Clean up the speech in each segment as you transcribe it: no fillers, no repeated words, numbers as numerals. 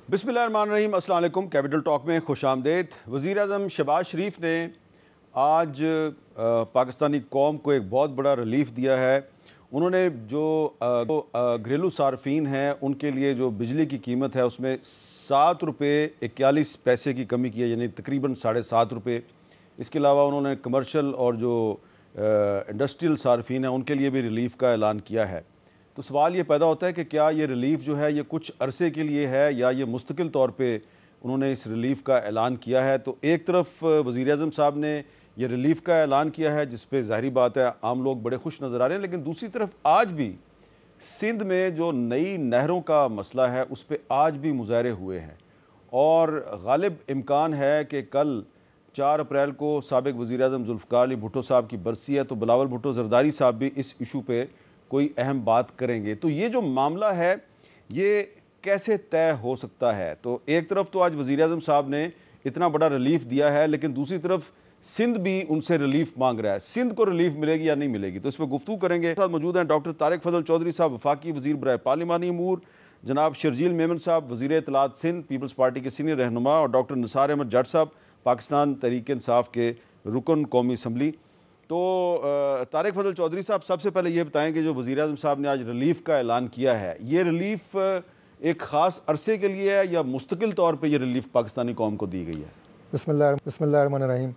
बिस्मिल्लाहिर्रहमानिर्रहीम, अस्सलाम वालेकुम। कैपिटल टॉक में खुशामदीद। वज़ीर-ए-आज़म शहबाज शरीफ ने आज पाकिस्तानी कौम को एक बहुत बड़ा रिलीफ दिया है। उन्होंने जो घरेलू सार्फिन हैं उनके लिए जो बिजली की कीमत है उसमें 7 रुपये 41 पैसे की कमी की है, यानी तकरीबन 7.5 रुपये। इसके अलावा उन्होंने कमर्शल और जो इंडस्ट्रियल सार्फिन हैं उनके लिए भी रिलीफ का ऐलान किया है। तो सवाल ये पैदा होता है कि क्या ये रिलीफ जो है ये कुछ अरसे के लिए है या ये मुस्तकिल तौर पे उन्होंने इस रिलीफ का ऐलान किया है। तो एक तरफ वज़ीर-ए-आज़म साहब ने ये रिलीफ का ऐलान किया है जिस पे ज़ाहिरी बात है आम लोग बड़े खुश नज़र आ रहे हैं, लेकिन दूसरी तरफ आज भी सिंध में जो नई नहरों का मसला है उस पर आज भी मुजाहरे हुए हैं और गालिब इम्कान है कि कल 4 अप्रैल को साबिक़ वज़ीर-ए-आज़म ज़ुल्फ़िकार अली भुट्टो साहब की बरसी है, तो बिलावल भुट्टो ज़रदारी साहब भी इस इशू पे कोई अहम बात करेंगे। तो ये जो मामला है ये कैसे तय हो सकता है? तो एक तरफ तो आज वज़ीर-ए-आज़म साहब ने इतना बड़ा रिलीफ दिया है, लेकिन दूसरी तरफ सिंध भी उनसे रिलीफ मांग रहा है। सिंध को रिलीफ मिलेगी या नहीं मिलेगी, तो इस पर गुफ्तगू करेंगे। साथ मौजूद हैं डॉक्टर तारिक फजल चौधरी साहब, वफाकी वज़ीर बराए पार्लिमानी अमूर, जनाब शर्जील मेमन साहब, वज़ीर इत्तलात सिंध पीपल्स पार्टी के सीनियर रहनुमा, और डॉक्टर निसार अहमद जट साहब, पाकिस्तान तहरीक इंसाफ के रुकन कौमी असम्बली। तो तारिक फजल चौधरी साहब, सबसे पहले ये बताएं कि जो वज़ीर-ए-आज़म साहब ने आज रिलीफ का ऐलान किया है, ये रिलीफ एक ख़ास अरसे के लिए है या मुस्तकिल तौर पे ये रिलीफ पाकिस्तानी कौम को दी गई है? बिस्मिल्लाहिर्रहमानिर्रहीम।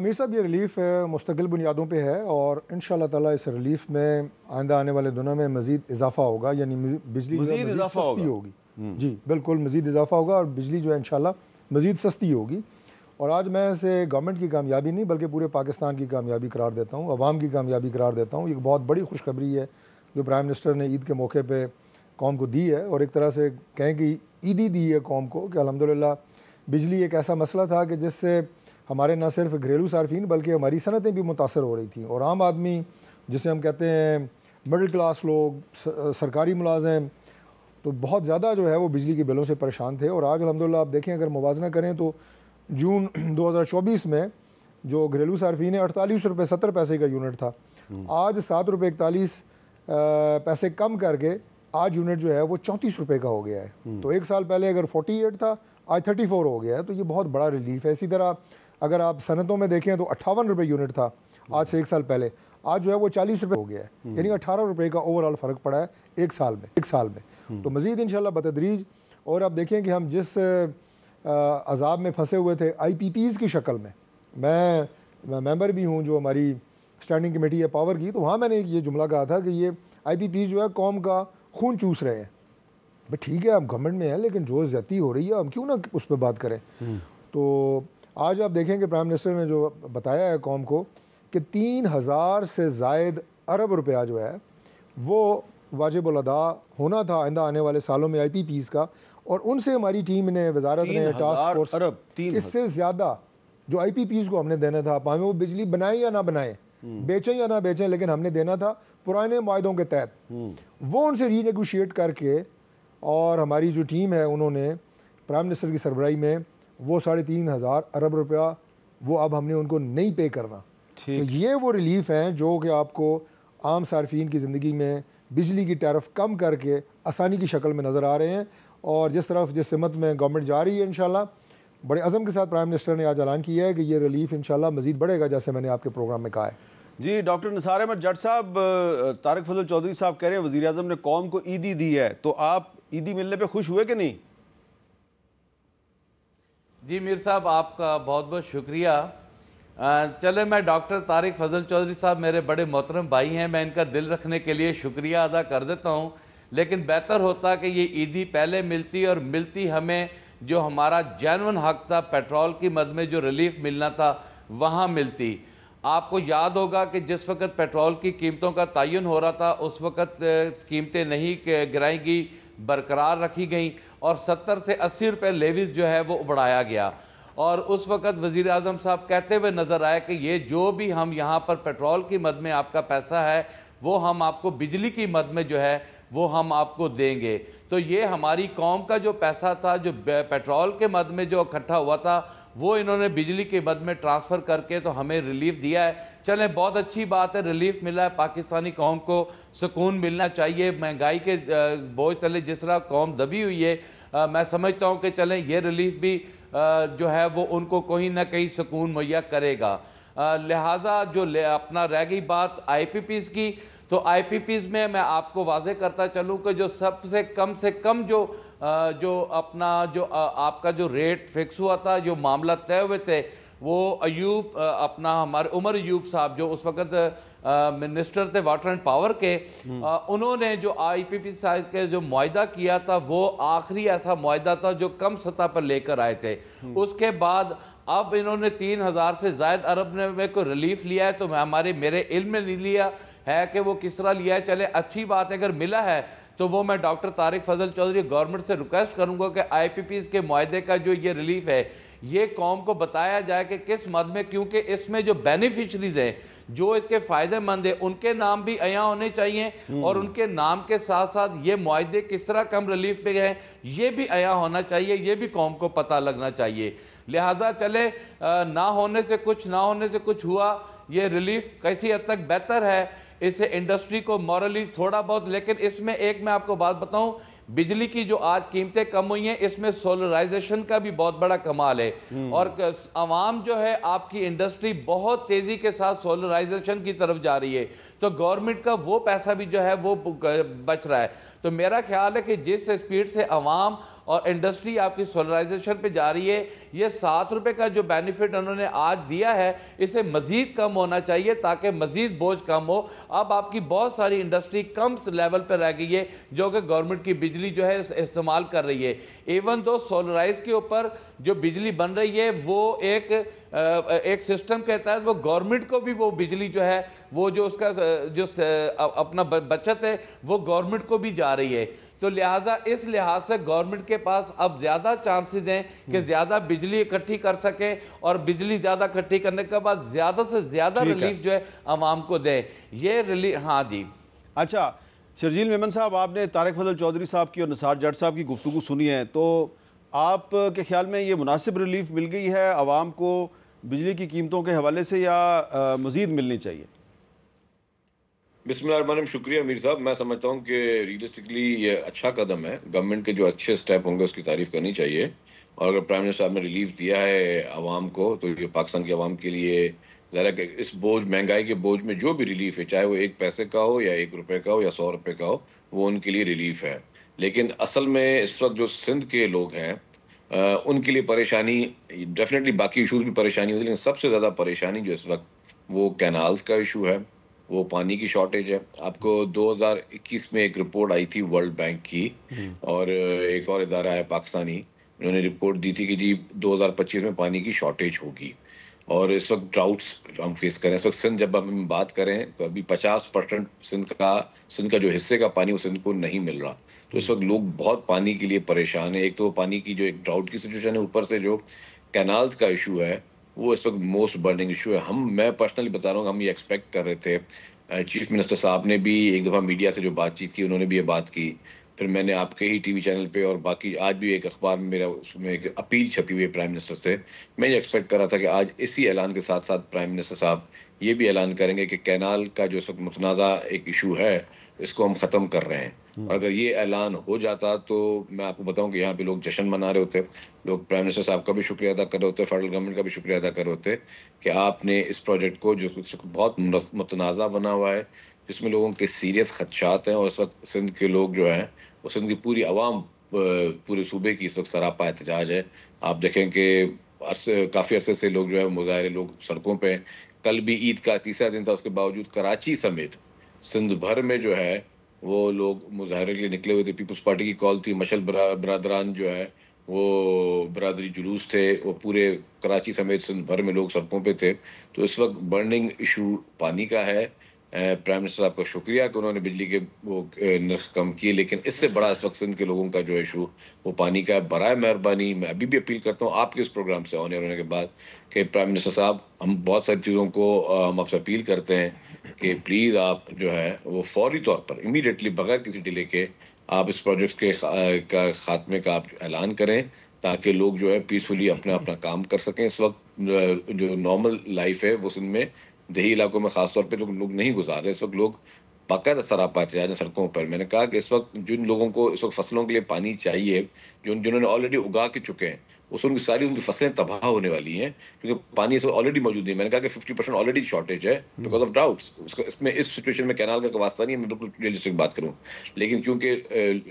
मीर साहब, ये रिलीफ मुस्तकिल बुनियादों पे है और इंशाअल्लाह ताला इस रिलीफ में आइंदा आने वाले दिनों में मज़ीद इजाफा होगा, यानी बिजली मज़ीद इजाफा होगी। जी बिल्कुल, मज़ीद इजाफा होगा और बिजली जो है इंशाअल्लाह मज़ीद सस्ती होगी। और आज मैं इसे गवर्नमेंट की कामयाबी नहीं बल्कि पूरे पाकिस्तान की कामयाबी करार देता हूँ, अवाम की कामयाबी करार देता हूँ। ये बहुत बड़ी खुशखबरी है जो प्राइम मिनिस्टर ने ईद के मौके पे कौम को दी है, और एक तरह से कहें कि ईदी दी है कौम को कि अल्हम्दुलिल्लाह बिजली एक ऐसा मसला था कि जिससे हमारे न सिर्फ घरेलू सार्फिन बल्कि हमारी सनतें भी मुतासर हो रही थी, और आम आदमी जिसे हम कहते हैं मिडिल क्लास लोग, सरकारी मुलाजिम, तो बहुत ज़्यादा जो है वो बिजली के बिलों से परेशान थे। और आज अल्हम्दुलिल्लाह आप देखें, अगर मुवाजना करें तो जून 2024 में जो घरेलू सार्फिन है 48 रुपये 70 पैसे का यूनिट था, आज 7 रुपये 41 पैसे कम करके आज यूनिट जो है वो 34 रुपये का हो गया है। तो एक साल पहले अगर 48 था, आज 34 हो गया है, तो ये बहुत बड़ा रिलीफ है। इसी तरह अगर आप सनतों में देखें तो 58 रुपये यूनिट था आज से एक साल पहले, आज जो है वो 40 रुपये हो गया है, यानी 18 रुपये का ओवरऑल फ़र्क पड़ा है एक साल में। तो मज़ीद इंशाल्लाह बतदरीज, और आप देखें कि हम जिस अज़ाब में फंसे हुए थे IPPs की शक्ल में, मैं मेंबर भी हूँ जो हमारी स्टैंडिंग कमेटी है पावर की, तो वहाँ मैंने ये जुमला कहा था कि ये IPPs जो है कौम का खून चूस रहे हैं। भाई ठीक है, हम गवर्नमेंट में हैं, लेकिन जो ज़्यादती हो रही है हम क्यों ना उस पर बात करें। तो आज आप देखें कि प्राइम मिनिस्टर ने जो बताया है कौम को कि 3000 से ज़ायद अरब रुपया जो है वो वाजिबुल अदा होना था आइंदा आने वाले सालों में IPPs का, और उनसे हमारी टीम ने, वजारत ने, टास्क फोर्स अरब इससे ज़्यादा जो IPPs को हमने देना था, पावे वो बिजली बनाए या ना बनाए, बेचें या ना बेचें, लेकिन हमने देना था पुराने मायदों के तहत, वो उनसे रीनेगोशिएट करके, और हमारी जो टीम है उन्होंने प्राइम मिनिस्टर की सरबराही में वो 3500 अरब रुपया वो अब हमने उनको नहीं पे करना। तो ये वो रिलीफ हैं जो कि आपको आम सार्फिन की ज़िंदगी में बिजली की टैरिफ कम करके आसानी की शक्ल में नज़र आ रहे हैं, और जिस सिमत में गवर्नमेंट जा रही है इंशाल्लाह बड़े अज़म के साथ प्राइम मिनिस्टर ने आज ऐलान किया है कि ये रिलीफ इंशाल्लाह मज़ीद बढ़ेगा, जैसे मैंने आपके प्रोग्राम में कहा है। जी डॉक्टर निसार अहमद जट साहब, तारिक फजल चौधरी साहब कह रहे हैं वज़ीर-ए-आज़म ने कौम को ईदी दी है, तो आप ईदी मिलने पे खुश हुए कि नहीं? जी मीर साहब, आपका बहुत बहुत शुक्रिया। चले, मैं डॉक्टर तारिक फजल चौधरी साहब मेरे बड़े मोहतरम भाई हैं, मैं इनका दिल रखने के लिए शुक्रिया अदा कर देता हूँ, लेकिन बेहतर होता कि ये ईदी पहले मिलती और मिलती हमें जो हमारा जेन्युइन हक था, पेट्रोल की मद में जो रिलीफ मिलना था वहाँ मिलती। आपको याद होगा कि जिस वक्त पेट्रोल की कीमतों का तयन हो रहा था उस वक्त कीमतें नहीं गिराई गई, बरकरार रखी गई, और 70 से 80 रुपये लेविस जो है वो बढ़ाया गया। और उस वक्त वज़ीर आज़म साहब कहते हुए नज़र आए कि ये जो भी हम यहाँ पर पेट्रोल की मद में आपका पैसा है वो हम आपको बिजली की मद में जो है वो हम आपको देंगे। तो ये हमारी कौम का जो पैसा था, जो पेट्रोल के मद में जो इकट्ठा हुआ था, वो इन्होंने बिजली के मद में ट्रांसफ़र करके तो हमें रिलीफ दिया है। चलें, बहुत अच्छी बात है, रिलीफ मिला है, पाकिस्तानी कौम को सुकून मिलना चाहिए। महंगाई के बोझ तले जिस तरह कौम दबी हुई है, मैं समझता हूँ कि चलें ये रिलीफ भी जो है वो उनको कहीं ना कहीं सुकून मुहैया करेगा। लिहाजा जो अपना रह गई बात IPPs की, तो IPPs में मैं आपको वाजे करता चलूँ कि जो सबसे कम से कम जो अपना जो आपका जो रेट फिक्स हुआ था, जो मामला तय हुए थे, वो अयूब अपना हमारे उमर अयूब साहब जो उस वक़्त मिनिस्टर थे वाटर एंड पावर के, उन्होंने जो IPP साइज के जो मुआहदा किया था वो आखिरी ऐसा मुआहदा था जो कम सतह पर लेकर आए थे। उसके बाद अब इन्होंने 3000 से ज़ायद अरब ने को रिलीफ लिया है, तो मेरे इल्म में नहीं लिया है कि वो किस तरह लिया है। चले, अच्छी बात है, अगर मिला है तो वो मैं डॉक्टर तारिक फजल चौधरी गवर्नमेंट से रिक्वेस्ट करूंगा कि IPPs के मुआहदे का जो ये रिलीफ है ये कौम को बताया जाए कि किस मद में, क्योंकि इसमें जो बेनिफिशरीज हैं, जो इसके फ़ायदेमंद है, उनके नाम भी अया होने चाहिए और उनके नाम के साथ साथ ये मुआहदे किस तरह कम रिलीफ पे गए ये भी अया होना चाहिए, ये भी कौम को पता लगना चाहिए। लिहाजा चले, ना होने से कुछ हुआ, ये रिलीफ कैसी हद तक बेहतर है, इससे इंडस्ट्री को मॉरली थोड़ा बहुत। लेकिन इसमें एक मैं आपको बात बताऊं, बिजली की जो आज कीमतें कम हुई हैं, इसमें सोलराइजेशन का भी बहुत बड़ा कमाल है और आवाम जो है, आपकी इंडस्ट्री बहुत तेजी के साथ सोलराइजेशन की तरफ जा रही है, तो गवर्नमेंट का वो पैसा भी जो है वो बच रहा है। तो मेरा ख्याल है कि जिस स्पीड से आवाम और इंडस्ट्री आपकी सोलराइजेशन पे जा रही है, ये 7 रुपये का जो बेनिफिट उन्होंने आज दिया है, इसे मज़ीद कम होना चाहिए ताकि मज़ीद बोझ कम हो। अब आपकी बहुत सारी इंडस्ट्री कम लेवल पर रह गई है जो कि गवर्नमेंट की बिजली जो है इस्तेमाल कर रही है। इवन दो सोलराइज के ऊपर जो बिजली बन रही है वो एक सिस्टम के तहत वो गवर्नमेंट को भी वो बिजली जो है वो जो उसका जो अपना बचत है वो गवर्नमेंट को भी जा रही है। तो लिहाजा इस लिहाज से गवर्नमेंट के पास अब ज़्यादा चांसेस हैं कि ज़्यादा बिजली इकट्ठी कर सकें और बिजली ज़्यादा इकट्ठी करने के बाद ज़्यादा से ज़्यादा रिलीफ जो है आवाम को दें। ये रिलीफ, हाँ जी। अच्छा, शर्जील मेमन साहब, आपने तारिक फजल चौधरी साहब की और निसार जट साहब की गुफ्तगू सुनी है, तो आप के ख्याल में ये मुनासिब रिलीफ मिल गई है आवाम को बिजली की कीमतों के हवाले से या मज़ीद मिलनी चाहिए? बिस्मिल्लाहिर्रहमानिर्रहीम, शुक्रिया मीर साहब। मैं समझता हूँ कि रियलिस्टिकली ये अच्छा कदम है, गवर्नमेंट के जो अच्छे स्टेप होंगे उसकी तारीफ करनी चाहिए। और अगर प्राइम मिनिस्टर साहब ने रिलीफ दिया है आवाम को, तो ये पाकिस्तान की आवाम के लिए ज़रा कि इस बोझ, महंगाई के बोझ में जो भी रिलीफ है, चाहे वो 1 पैसे का हो या 1 रुपये का हो या 100 रुपये का हो, वो उनके लिए रिलीफ है। लेकिन असल में इस वक्त जो सिंध के लोग हैं उनके लिए परेशानी, डेफिनेटली बाकी इशूज़ भी परेशानी होती है, लेकिन सबसे ज़्यादा परेशानी जो इस वक्त वो कैनाल्स का इशू है, वो पानी की शॉर्टेज है। आपको 2021 में एक रिपोर्ट आई थी वर्ल्ड बैंक की और एक और इदारा है पाकिस्तानी, उन्होंने रिपोर्ट दी थी कि जी 2025 में पानी की शॉर्टेज होगी और इस वक्त ड्राउट्स हम फेस करें। इस वक्त सिंध जब हम बात करें तो अभी 50% सिंध का जो हिस्से का पानी वो सिंध को नहीं मिल रहा। तो इस वक्त लोग बहुत पानी के लिए परेशान है। एक तो पानी की जो एक ड्राउट की सिचुएशन है, ऊपर से जो कैनाल्स का इशू है वो इस वक्त मोस्ट बर्निंग इशू है। मैं पर्सनली बता रहा हूँ, हम ये एक्सपेक्ट कर रहे थे। चीफ मिनिस्टर साहब ने भी एक दफ़ा मीडिया से जो बातचीत की, उन्होंने भी ये बात की। फिर मैंने आपके ही टीवी चैनल पे और बाकी आज भी एक अखबार में मेरा उसमें एक अपील छपी हुई है प्राइम मिनिस्टर से। मैं ये एक्सपेक्ट कर रहा था कि आज इसी ऐलान के साथ साथ प्राइम मिनिस्टर साहब ये भी ऐलान करेंगे कि कैनाल का जो इस वक्त मुतनाज़ा एक इशू है, इसको हम ख़त्म कर रहे हैं। और अगर ये ऐलान हो जाता तो मैं आपको बताऊं कि यहाँ पे लोग जश्न मना रहे होते, लोग प्राइम मिनिस्टर साहब का भी शुक्रिया अदा कर रहे होते, फेडरल गवर्नमेंट का भी शुक्रिया अदा कर रहे होते कि आपने इस प्रोजेक्ट को, जो बहुत मुतनाज़ा बना हुआ है, जिसमें लोगों के सीरियस खदशात हैं, और इस वक्त सिंध के लोग जो हैं, वो सिंध की पूरी आवाम, पूरे सूबे की इस वक्त सरापा एहतजाज है। आप देखें कि काफ़ी अरसे से लोग जो है मुजाहरे, लोग सड़कों पर। कल भी ईद का तीसरा दिन था, उसके बावजूद कराची समेत सिंध भर में जो है वो लोग मुजाहरे के लिए निकले हुए थे। पीपल्स पार्टी की कॉल थी, मशल बरादरान जो है वो बरादरी जुलूस थे, वो पूरे कराची समेत सिंध भर में लोग सड़कों पे थे। तो इस वक्त बर्निंग इशू पानी का है। प्राइम मिनिस्टर साहब का शुक्रिया कि उन्होंने बिजली के वो नर्ख कम किए, लेकिन इससे बड़ा इस वक्त सिंध के लोगों का जो इशू वो पानी का है। बराए मेहरबानी मैं अभी भी अपील करता हूँ आपके इस प्रोग्राम से ऑन एयर होने के बाद कि प्राइम मिनिस्टर साहब, हम बहुत सारी चीज़ों को हम आपसे अपील करते हैं कि प्लीज़ आप जो है वो फौरी तौर पर इमीडिएटली बगैर किसी डिले के आप इस प्रोजेक्ट के खात्मे का आप ऐलान करें, ताकि लोग जो है पीसफुली अपना अपना काम कर सकें। इस वक्त जो नॉर्मल लाइफ है वो सिंध में देही इलाकों में ख़ास तौर पे लोग नहीं गुजार रहे। इस वक्त लोग बाकायदा सरापा एहतजाज हैं सड़कों पर। मैंने कहा कि इस वक्त जिन लोगों को इस वक्त फसलों के लिए पानी चाहिए, जिन्होंने ऑलरेडी उगा के चुके हैं, उसमें उनकी फसलें तबाह होने वाली हैं क्योंकि पानी इस वक्त ऑलरेडी मौजूद है। मैंने कहा कि 50% ऑलरेडी शॉर्टेज है बिकॉज ऑफ ड्राउट्स। इसमें इस सिचुएशन में कैनाल का वास्ता नहीं है, मैं बिल्कुल रियलिस्टिक बात करूँ, लेकिन क्योंकि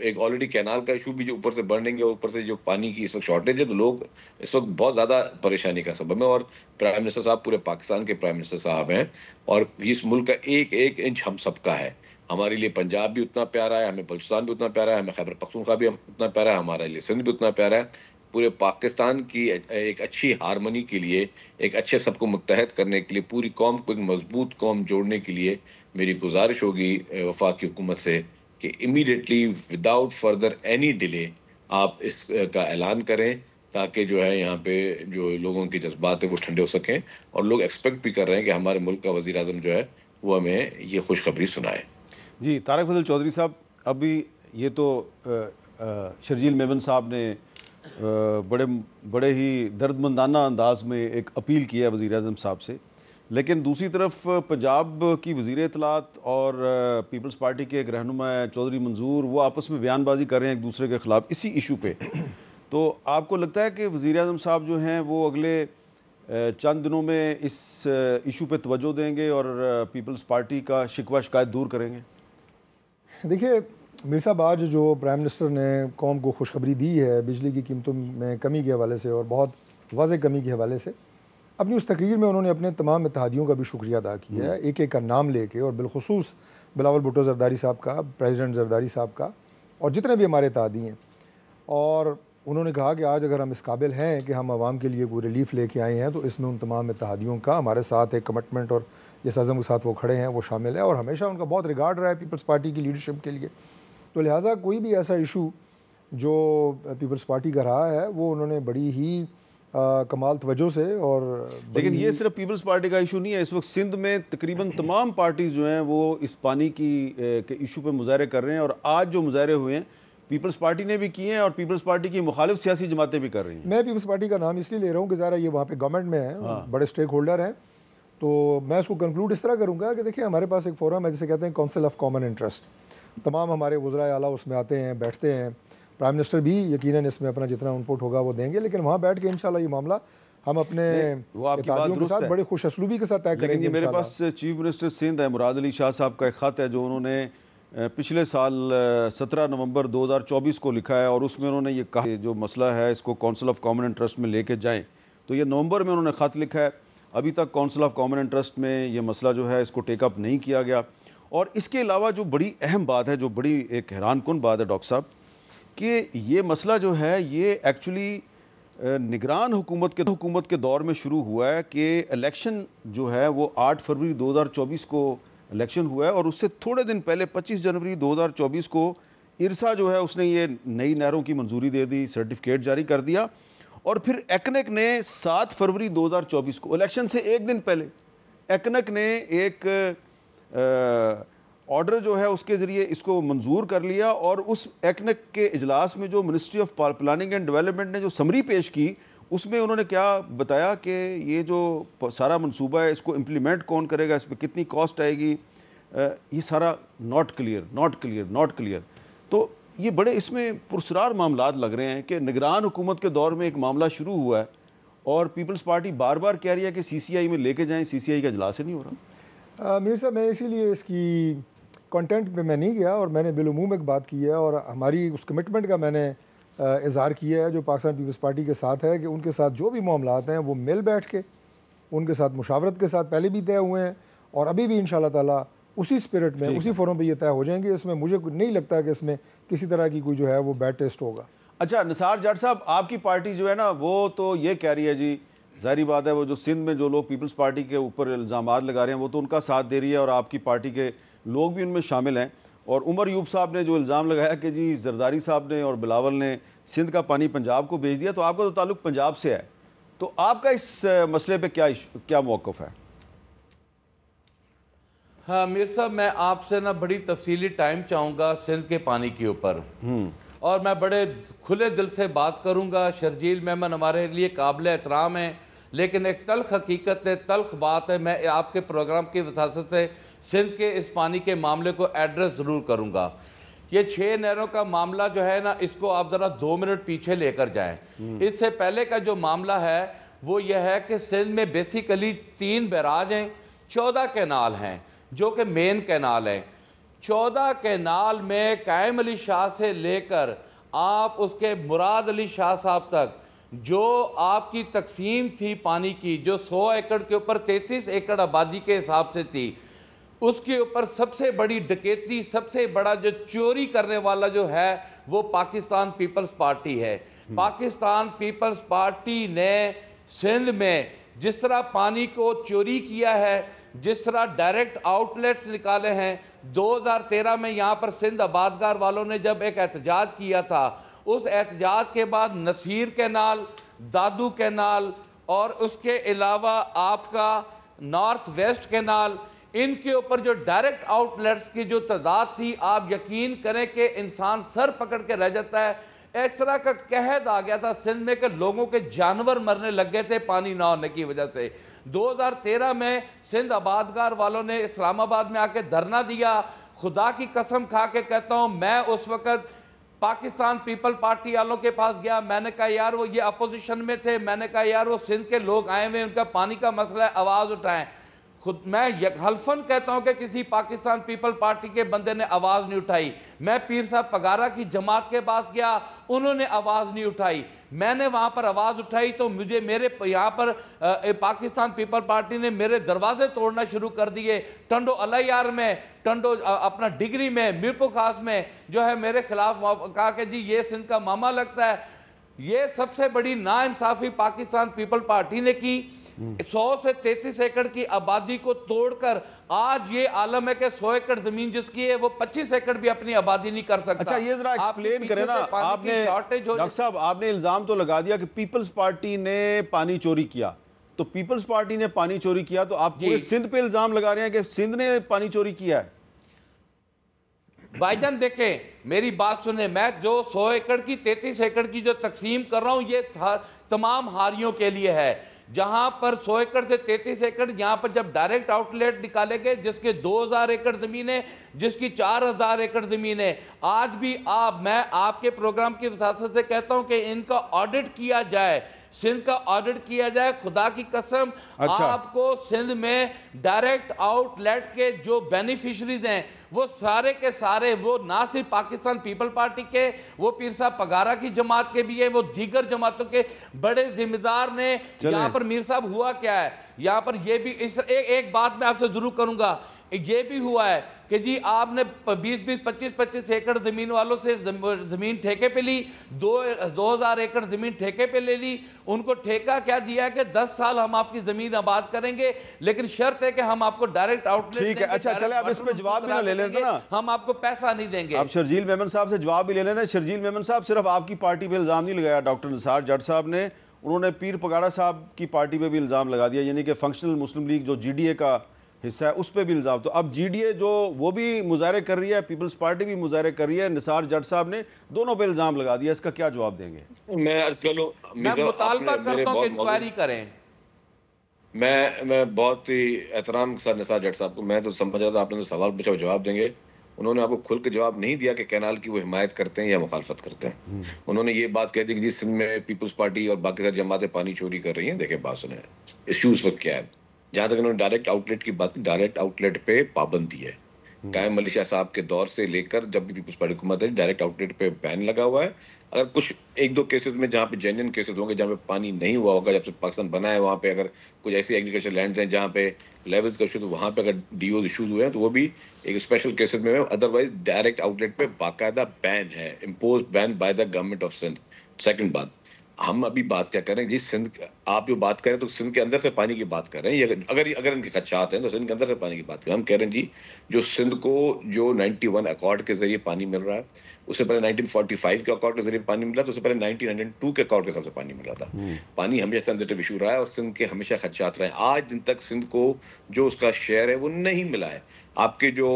एक ऑलरेडी कैनाल का इशू भी जो ऊपर से बर्निंग है, ऊपर से जो पानी की इस वक्त शॉर्टेज है, तो लोग इस वक्त बहुत ज़्यादा परेशानी का सबब है। और प्राइम मिनिस्टर साहब पूरे पाकिस्तान के प्राइम मिनिस्टर साहब हैं और इस मुल्क का एक एक इंच हम सबका है। हमारे लिए पंजाब भी उतना प्यारा है, हमें बलूचिस्तान भी उतना प्यारा है, हमें खैबर पख्तूनख्वा भी उतना प्यारा है, हमारे लिए सिंध भी उतना प्यारा है। पूरे पाकिस्तान की एक अच्छी हारमोनी के लिए, एक अच्छे सबको मुत्तहद करने के लिए, पूरी कौम को एक मजबूत कौम जोड़ने के लिए मेरी गुजारिश होगी वफाकी हुकूमत से कि immediately without further any delay आप इसका ऐलान करें ताकि जो है यहाँ पे जो लोगों के जज्बात है वो ठंडे हो सकें। और लोग एक्सपेक्ट भी कर रहे हैं कि हमारे मुल्क का वज़ीर आज़म जो है वो हमें ये खुशखबरी सुनाए। जी तारिक फजल चौधरी साहब, अभी ये तो शर्जील मेमन साहब ने बड़े ही दर्दमंदाना अंदाज में एक अपील किया है वज़ीर आज़म साहब से, लेकिन दूसरी तरफ पंजाब की वज़ीर इत्तलात और पीपल्स पार्टी के एक रहनुमा चौधरी मंजूर वो आपस में बयानबाजी कर रहे हैं एक दूसरे के ख़िलाफ़ इसी इशू पे। तो आपको लगता है कि वज़ीर आज़म साहब जो हैं वो अगले चंद दिनों में इस इशू पे तवज्जो देंगे और पीपल्स पार्टी का शिकवा शिकायत दूर करेंगे? देखिए मीर साहब, आज जो प्राइम मिनिस्टर ने कौम को खुशखबरी दी है बिजली की कीमतों में कमी के हवाले से और बहुत वाज़ेह कमी के हवाले से, अपनी उस तकरीर में उन्होंने अपने तमाम इत्तेहादियों का भी शुक्रिया अदा किया है, एक एक का नाम लेके, और बिलखुसूस बिलावल भुट्टो ज़रदारी साहब का, प्रेसिडेंट ज़रदारी साहब का, और जितने भी हमारे इत्तेहादी हैं। और उन्होंने कहा कि आज अगर हम इस काबिल हैं कि हम आवाम के लिए कोई रिलीफ लेके आए हैं तो इसमें उन तमाम इत्तेहादियों का हमारे साथ एक कमिटमेंट और जिस अज़म के साथ वो खड़े हैं वो शामिल है, और हमेशा उनका बहुत रिगार्ड रहा है पीपल्स पार्टी की लीडरशिप के लिए। तो लिहाजा कोई भी ऐसा इशू जो पीपल्स पार्टी का रहा है वो उन्होंने बड़ी ही कमाल तवज्जो से, और लेकिन ये सिर्फ पीपल्स पार्टी का इशू नहीं है। इस वक्त सिंध में तकरीबन तमाम पार्टीज जो हैं वो इस पानी के इशू पे मुजाहरे कर रहे हैं, और आज जो मुजाहरे हुए हैं पीपल्स पार्टी ने भी किए हैं और पीपल्स पार्टी की मुखालिफ सियासी जमातें भी कर रही हैं। मैं पीपल्स पार्टी का नाम इसलिए ले रहा हूँ कि ज़रा ये वहाँ पे गवर्नमेंट में है, बड़े स्टेक होल्डर हैं, तो मैं इसको कंक्लूड इस तरह करूँगा कि देखिए हमारे पास एक फोरम है जिसे कहते हैं काउंसिल ऑफ कॉमन इंटरेस्ट। तमाम हमारे वज़राए आला उसमें आते हैं, बैठते हैं, प्राइम मिनिस्टर भी यकीनन इसमें अपना जितना इनपुट होगा वो देंगे, लेकिन वहाँ बैठ के इंशाल्लाह ये मामला हम अपने इत्तेहादियों के साथ बड़े खुश असलूबी के साथ तय करेंगे। मेरे पास चीफ मिनिस्टर सिंध है मुराद अली शाह साहब का एक ख़त है जो उन्होंने पिछले साल 17 नवंबर 2024 को लिखा है, और उसमें उन्होंने ये कहा जो मसला है इसको काउंसिल ऑफ कॉमन इंटरेस्ट में लेके जाएं। तो ये नवंबर में उन्होंने ख़त लिखा है, अभी तक काउंसिल ऑफ कॉमन इंटरेस्ट में ये मसला जो है इसको टेकअप नहीं किया गया। और इसके अलावा जो बड़ी अहम बात है, जो बड़ी एक हैरानकुन बात है डॉक्टर साहब, कि ये मसला जो है ये एक्चुअली निगरान हुकूमत के दौर में शुरू हुआ है कि इलेक्शन जो है वो 8 फरवरी 2024 को इलेक्शन हुआ है, और उससे थोड़े दिन पहले 25 जनवरी 2024 को इरसा जो है उसने ये नई नहरों की मंजूरी दे दी, सर्टिफिकेट जारी कर दिया। और फिर एक्नेक ने 7 फरवरी 2024 को इलेक्शन से एक दिन पहले एक्नेक ने एक ऑर्डर जो है उसके ज़रिए इसको मंजूर कर लिया, और उस एक्नेक के इजलास में जो ministry of planning and development ने जो समरी पेश की उसमें उन्होंने क्या बताया कि ये जो सारा मंसूबा है इसको इम्प्लीमेंट कौन करेगा, इस पर कितनी कॉस्ट आएगी, ये सारा नॉट क्लियर। तो ये बड़े इसमें पुरसरार मामलात लग रहे हैं कि निगरान हुकूमत के दौर में एक मामला शुरू हुआ है और पीपल्स पार्टी बार बार कह रही है कि CCI में लेके जाएं, CCI का इजलास ही नहीं हो रहा। मीर साहब, मैं इसीलिए इसकी कंटेंट पे मैं नहीं गया, और मैंने बिलूम एक बात की है और हमारी उस कमिटमेंट का मैंने इजहार किया है जो पाकिस्तान पीपल्स पार्टी के साथ है कि उनके साथ जो भी मामलात हैं वो मिल बैठ के उनके साथ मुशावरत के साथ पहले भी तय हुए हैं, और अभी भी इंशाल्लाह ताला उसी स्पिरिट में उसी फोरम पे ये तय हो जाएंगे। इसमें मुझे नहीं लगता कि इसमें किसी तरह की कोई जो है वो बैड टेस्ट होगा। अच्छा निसार जाट साहब, आपकी पार्टी जो है ना वो तो ये कह रही है जी, जाहिर बात है वो जो सिंध में जो लोग पीपल्स पार्टी के ऊपर इल्ज़ामात लगा रहे हैं वो तो उनका साथ दे रही है और आपकी पार्टी के लोग भी उनमें शामिल हैं। और उमर यूब साहब ने जो इल्ज़ाम लगाया कि जी जरदारी साहब ने और बिलावल ने सिंध का पानी पंजाब को भेज दिया, तो आपका तो ताल्लुक पंजाब से है, तो आपका इस मसले पे क्या मौक़िफ़ है? हाँ मीर साहब, मैं आपसे ना बड़ी तफसीली टाइम चाहूँगा सिंध के पानी के ऊपर, और मैं बड़े खुले दिल से बात करूँगा। शर्जील मेमन हमारे लिए काबिल एहतराम है, लेकिन एक तल्ख हकीकत है, तल्ख बात है। मैं आपके प्रोग्राम की वसासत से सिंध के इस पानी के मामले को एड्रेस ज़रूर करूँगा। ये 6 नहरों का मामला जो है ना, इसको आप ज़रा 2 मिनट पीछे लेकर जाएं। इससे पहले का जो मामला है वो यह है कि सिंध में बेसिकली 3 बैराज हैं, 14 कैनाल हैं जो कि मेन कैनाल है। 14 कैनाल में कायम अली शाह से लेकर आप उसके मुराद अली शाह साहब तक जो आपकी तकसीम थी पानी की, जो 100 एकड़ के ऊपर 33 एकड़ आबादी के हिसाब से थी, उसके ऊपर सबसे बड़ी डकैती, सबसे बड़ा जो चोरी करने वाला जो है वो पाकिस्तान पीपल्स पार्टी है। पाकिस्तान पीपल्स पार्टी ने सिंध में जिस तरह पानी को चोरी किया है, जिस तरह डायरेक्ट आउटलेट्स निकाले हैं। 2013 में यहाँ पर सिंध आबादगार वालों ने जब एक एहतजाज किया था, उस एहतजाज के बाद नसीर कैनाल, दादू कैनाल और उसके अलावा आपका नॉर्थ वेस्ट कैनाल, इनके ऊपर जो डायरेक्ट आउटलेट्स की जो तादाद थी, आप यकीन करें कि इंसान सर पकड़ के रह जाता है। इस तरह का कहद आ गया था सिंध में कि लोगों के जानवर मरने लग गए थे पानी ना होने की वजह से। 2013 में सिंध आबादगार वालों ने इस्लामाबाद में आके धरना दिया। खुदा की कसम खा के कहता हूँ, मैं उस वक़्त पाकिस्तान पीपल पार्टी वालों के पास गया। मैंने कहा यार, वो ये अपोजिशन में थे, मैंने कहा यार वो सिंध के लोग आए हुए, उनका पानी का मसला है, आवाज़ उठाएं। खुद मैं हल्फन कहता हूं कि किसी पाकिस्तान पीपल पार्टी के बंदे ने आवाज़ नहीं उठाई। मैं पीर साहब पगारा की जमात के पास गया, उन्होंने आवाज़ नहीं उठाई। मैंने वहां पर आवाज़ उठाई तो मुझे मेरे यहाँ पर पाकिस्तान पीपल पार्टी ने मेरे दरवाजे तोड़ना शुरू कर दिए। टंडो अलैयार में, टंडो अपना डिग्री में, मीरपुर खास में जो है मेरे खिलाफ कहा कि जी ये सिंध का मामा लगता है। ये सबसे बड़ी नाइंसाफ़ी पाकिस्तान पीपल पार्टी ने की। 100 से 33 एकड़ की आबादी को तोड़कर आज ये आलम है कि 100 एकड़ जमीन जिसकी है वो 25 एकड़ भी अपनी आबादी नहीं कर सकता। अच्छा, ये जरा एक्सप्लेन करें ना। आपने डॉक्टर साहब, आपने इल्जाम तो लगा दिया कि पीपल्स पार्टी ने पानी चोरी किया, तो पीपल्स पार्टी ने पानी चोरी किया तो आप पूरे सिंध पे इल्जाम लगा रहे हैं कि सिंध ने पानी चोरी किया है। भाईजान देखें, मेरी बात सुने, मैं जो 100 एकड़ की 33 एकड़ की जो तकसीम कर रहा हूं ये तमाम हारियों के लिए है। जहां पर 100 एकड़ से 33 एकड़ यहां पर जब डायरेक्ट आउटलेट निकाले गए, जिसके 2000 एकड़ जमीन है, जिसकी 4000 एकड़ जमीन है, आज भी मैं आपके प्रोग्राम की वसासत से कहता हूं कि इनका ऑडिट किया जाए, सिंध का ऑडिट किया जाए। खुदा की कसम, अच्छा। आपको सिंध में डायरेक्ट आउटलेट के जो बेनिफिशरीज हैं वो सारे के सारे, वो ना सिर्फ पाकिस्तान पीपल पार्टी के, वो पीर साहब पगारा की जमात के भी है, वो दीगर जमातों के बड़े जिम्मेदार ने। यहाँ पर मीर साहब हुआ क्या है, यहाँ पर ये भी एक बात मैं आपसे जरूर करूंगा, ये भी हुआ है कि जी आपने 20-20, 25-25 एकड़ जमीन वालों से जमीन ठेके पे ली, 2000 एकड़ जमीन ठेके पे ले ली। उनको ठेका क्या दिया कि 10 साल हम आपकी जमीन आबाद करेंगे, लेकिन शर्त है कि हम आपको डायरेक्ट आउटलेट। ठीक है, अच्छा चले आप इस पे जवाब भी ना ले लेते ना, हम आपको पैसा नहीं देंगे। आप शर्जील मेमन साहब से जवाब भी ले लेना। शर्जील मेमन साहब, सिर्फ आपकी पार्टी पे इल्जाम नहीं लगाया डॉक्टर निसार जट साहब ने, उन्होंने पीर पगाड़ा साहब की पार्टी पे भी इल्ज़ाम लगा दिया, यानी कि फंक्शनल मुस्लिम लीग जो GDA का हिस्सा है उस पर भी इल्ज़ाम। तो अब GDA जो वो भी मुजाहरे कर रही है, पीपल्स पार्टी भी मुजाहरे कर रही है, निसार जट साहब ने दोनों पे इल्ज़ाम लगा दिया, इसका क्या जवाब देंगे? मैं मुतालबा करता हूं कि इंक्वायरी करें। मैं बहुत ही एहतराम के साथ निसार जट साहब को, मैं तो समझ रहा था आपने तो सवाल पूछा जवाब देंगे। उन्होंने आपको खुल के जवाब नहीं दिया कि कैनाल की वो हिमायत करते हैं या मुखालफत करते हैं। उन्होंने ये बात कह दी कि जिस सिंध में पीपल्स पार्टी और बाकी सारी जमातें पानी चोरी कर रही हैं। देखें, बात सुने, इश्यू उस वक्त क्या है। जहां तक इन्होंने डायरेक्ट आउटलेट की बात की, डायरेक्ट आउटलेट पे पाबंदी है। कायम अली शाह साहब के दौर से लेकर जब भी पीपल्स पार्टी हुकूमत है, डायरेक्ट आउटलेट पे बैन लगा हुआ है। अगर कुछ 1-2 केसेस में जहाँ पे जेन्युइन केसेस होंगे, जहाँ पे पानी नहीं हुआ होगा, जब से पाकिस्तान बना है, वहाँ पे अगर कुछ ऐसी एग्रीकल्चर लैंड हैं जहाँ पे लेवल्स का इशू, तो वहाँ पे अगर DOs इशूज हुए हैं तो वो भी एक स्पेशल केसेस में। अदरवाइज डायरेक्ट आउटलेट पे बाकायदा बैन है, impose ban by the government of Sindh. Second बात, हम अभी बात क्या कर रहे हैं जी, सिंध, आप जो बात करें तो सिंध के अंदर से पानी की बात कर रहे हैं। अगर इनके खदशात हैं तो सिंध के अंदर से पानी की बात करें। हम कह रहे हैं जी, जो सिंध को जो 91 अकॉर्ड के जरिए पानी मिल रहा है, उससे पहले 1945 के अकॉर्ड के जरिए पानी मिला, तो उससे पहले 1902 के अकॉर्ड के हिसाब से पानी मिल रहा था। पानी हमेशा सेंसिटिव इशू रहा है और सिंध के हमेशा खदशात रहे हैं। आज दिन तक सिंध को जो उसका शेयर है वो नहीं मिला है। आपके जो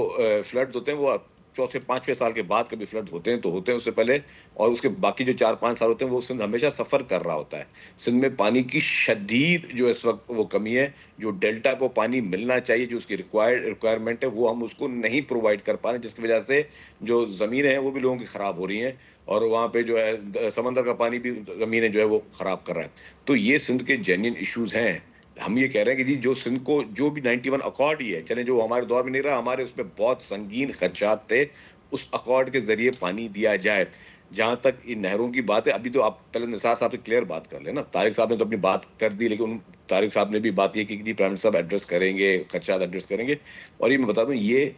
फ्लड्स होते हैं वो चौथे 5वें साल के बाद कभी फ्लड होते हैं तो होते हैं, उससे पहले और उसके बाकी जो 4-5 साल होते हैं वो सिंध हमेशा सफ़र कर रहा होता है। सिंध में पानी की शदीद जो इस वक्त वो कमी है, जो डेल्टा को पानी मिलना चाहिए, जो उसकी रिक्वायरमेंट है, वो हम उसको नहीं प्रोवाइड कर पा रहे हैं, जिसकी वजह से जो ज़मीनें हैं वो भी लोगों की ख़राब हो रही हैं और वहाँ पे जो है समंदर का पानी भी ज़मीनें जो है वो ख़राब कर रहा है। तो ये सिंध के जेन्युइन इश्यूज़ हैं। हम ये कह रहे हैं कि जी जो सिंध को जो भी 91 अकॉर्ड ही है, चलें जो हमारे दौर में नहीं रहा, हमारे उसमें बहुत संगीन खदशात थे, उस अकॉर्ड के ज़रिए पानी दिया जाए। जहाँ तक इन नहरों की बात है, अभी तो आप पहले निसार साहब से क्लियर बात कर लें ना। तारिक साहब ने तो अपनी बात कर दी, लेकिन तारिक साहब ने भी बात ये की कि जी प्राइम मिनिस्टर साहब एड्रेस करेंगे, खदशात एड्रेस करेंगे। और ये मैं बता दूं, ये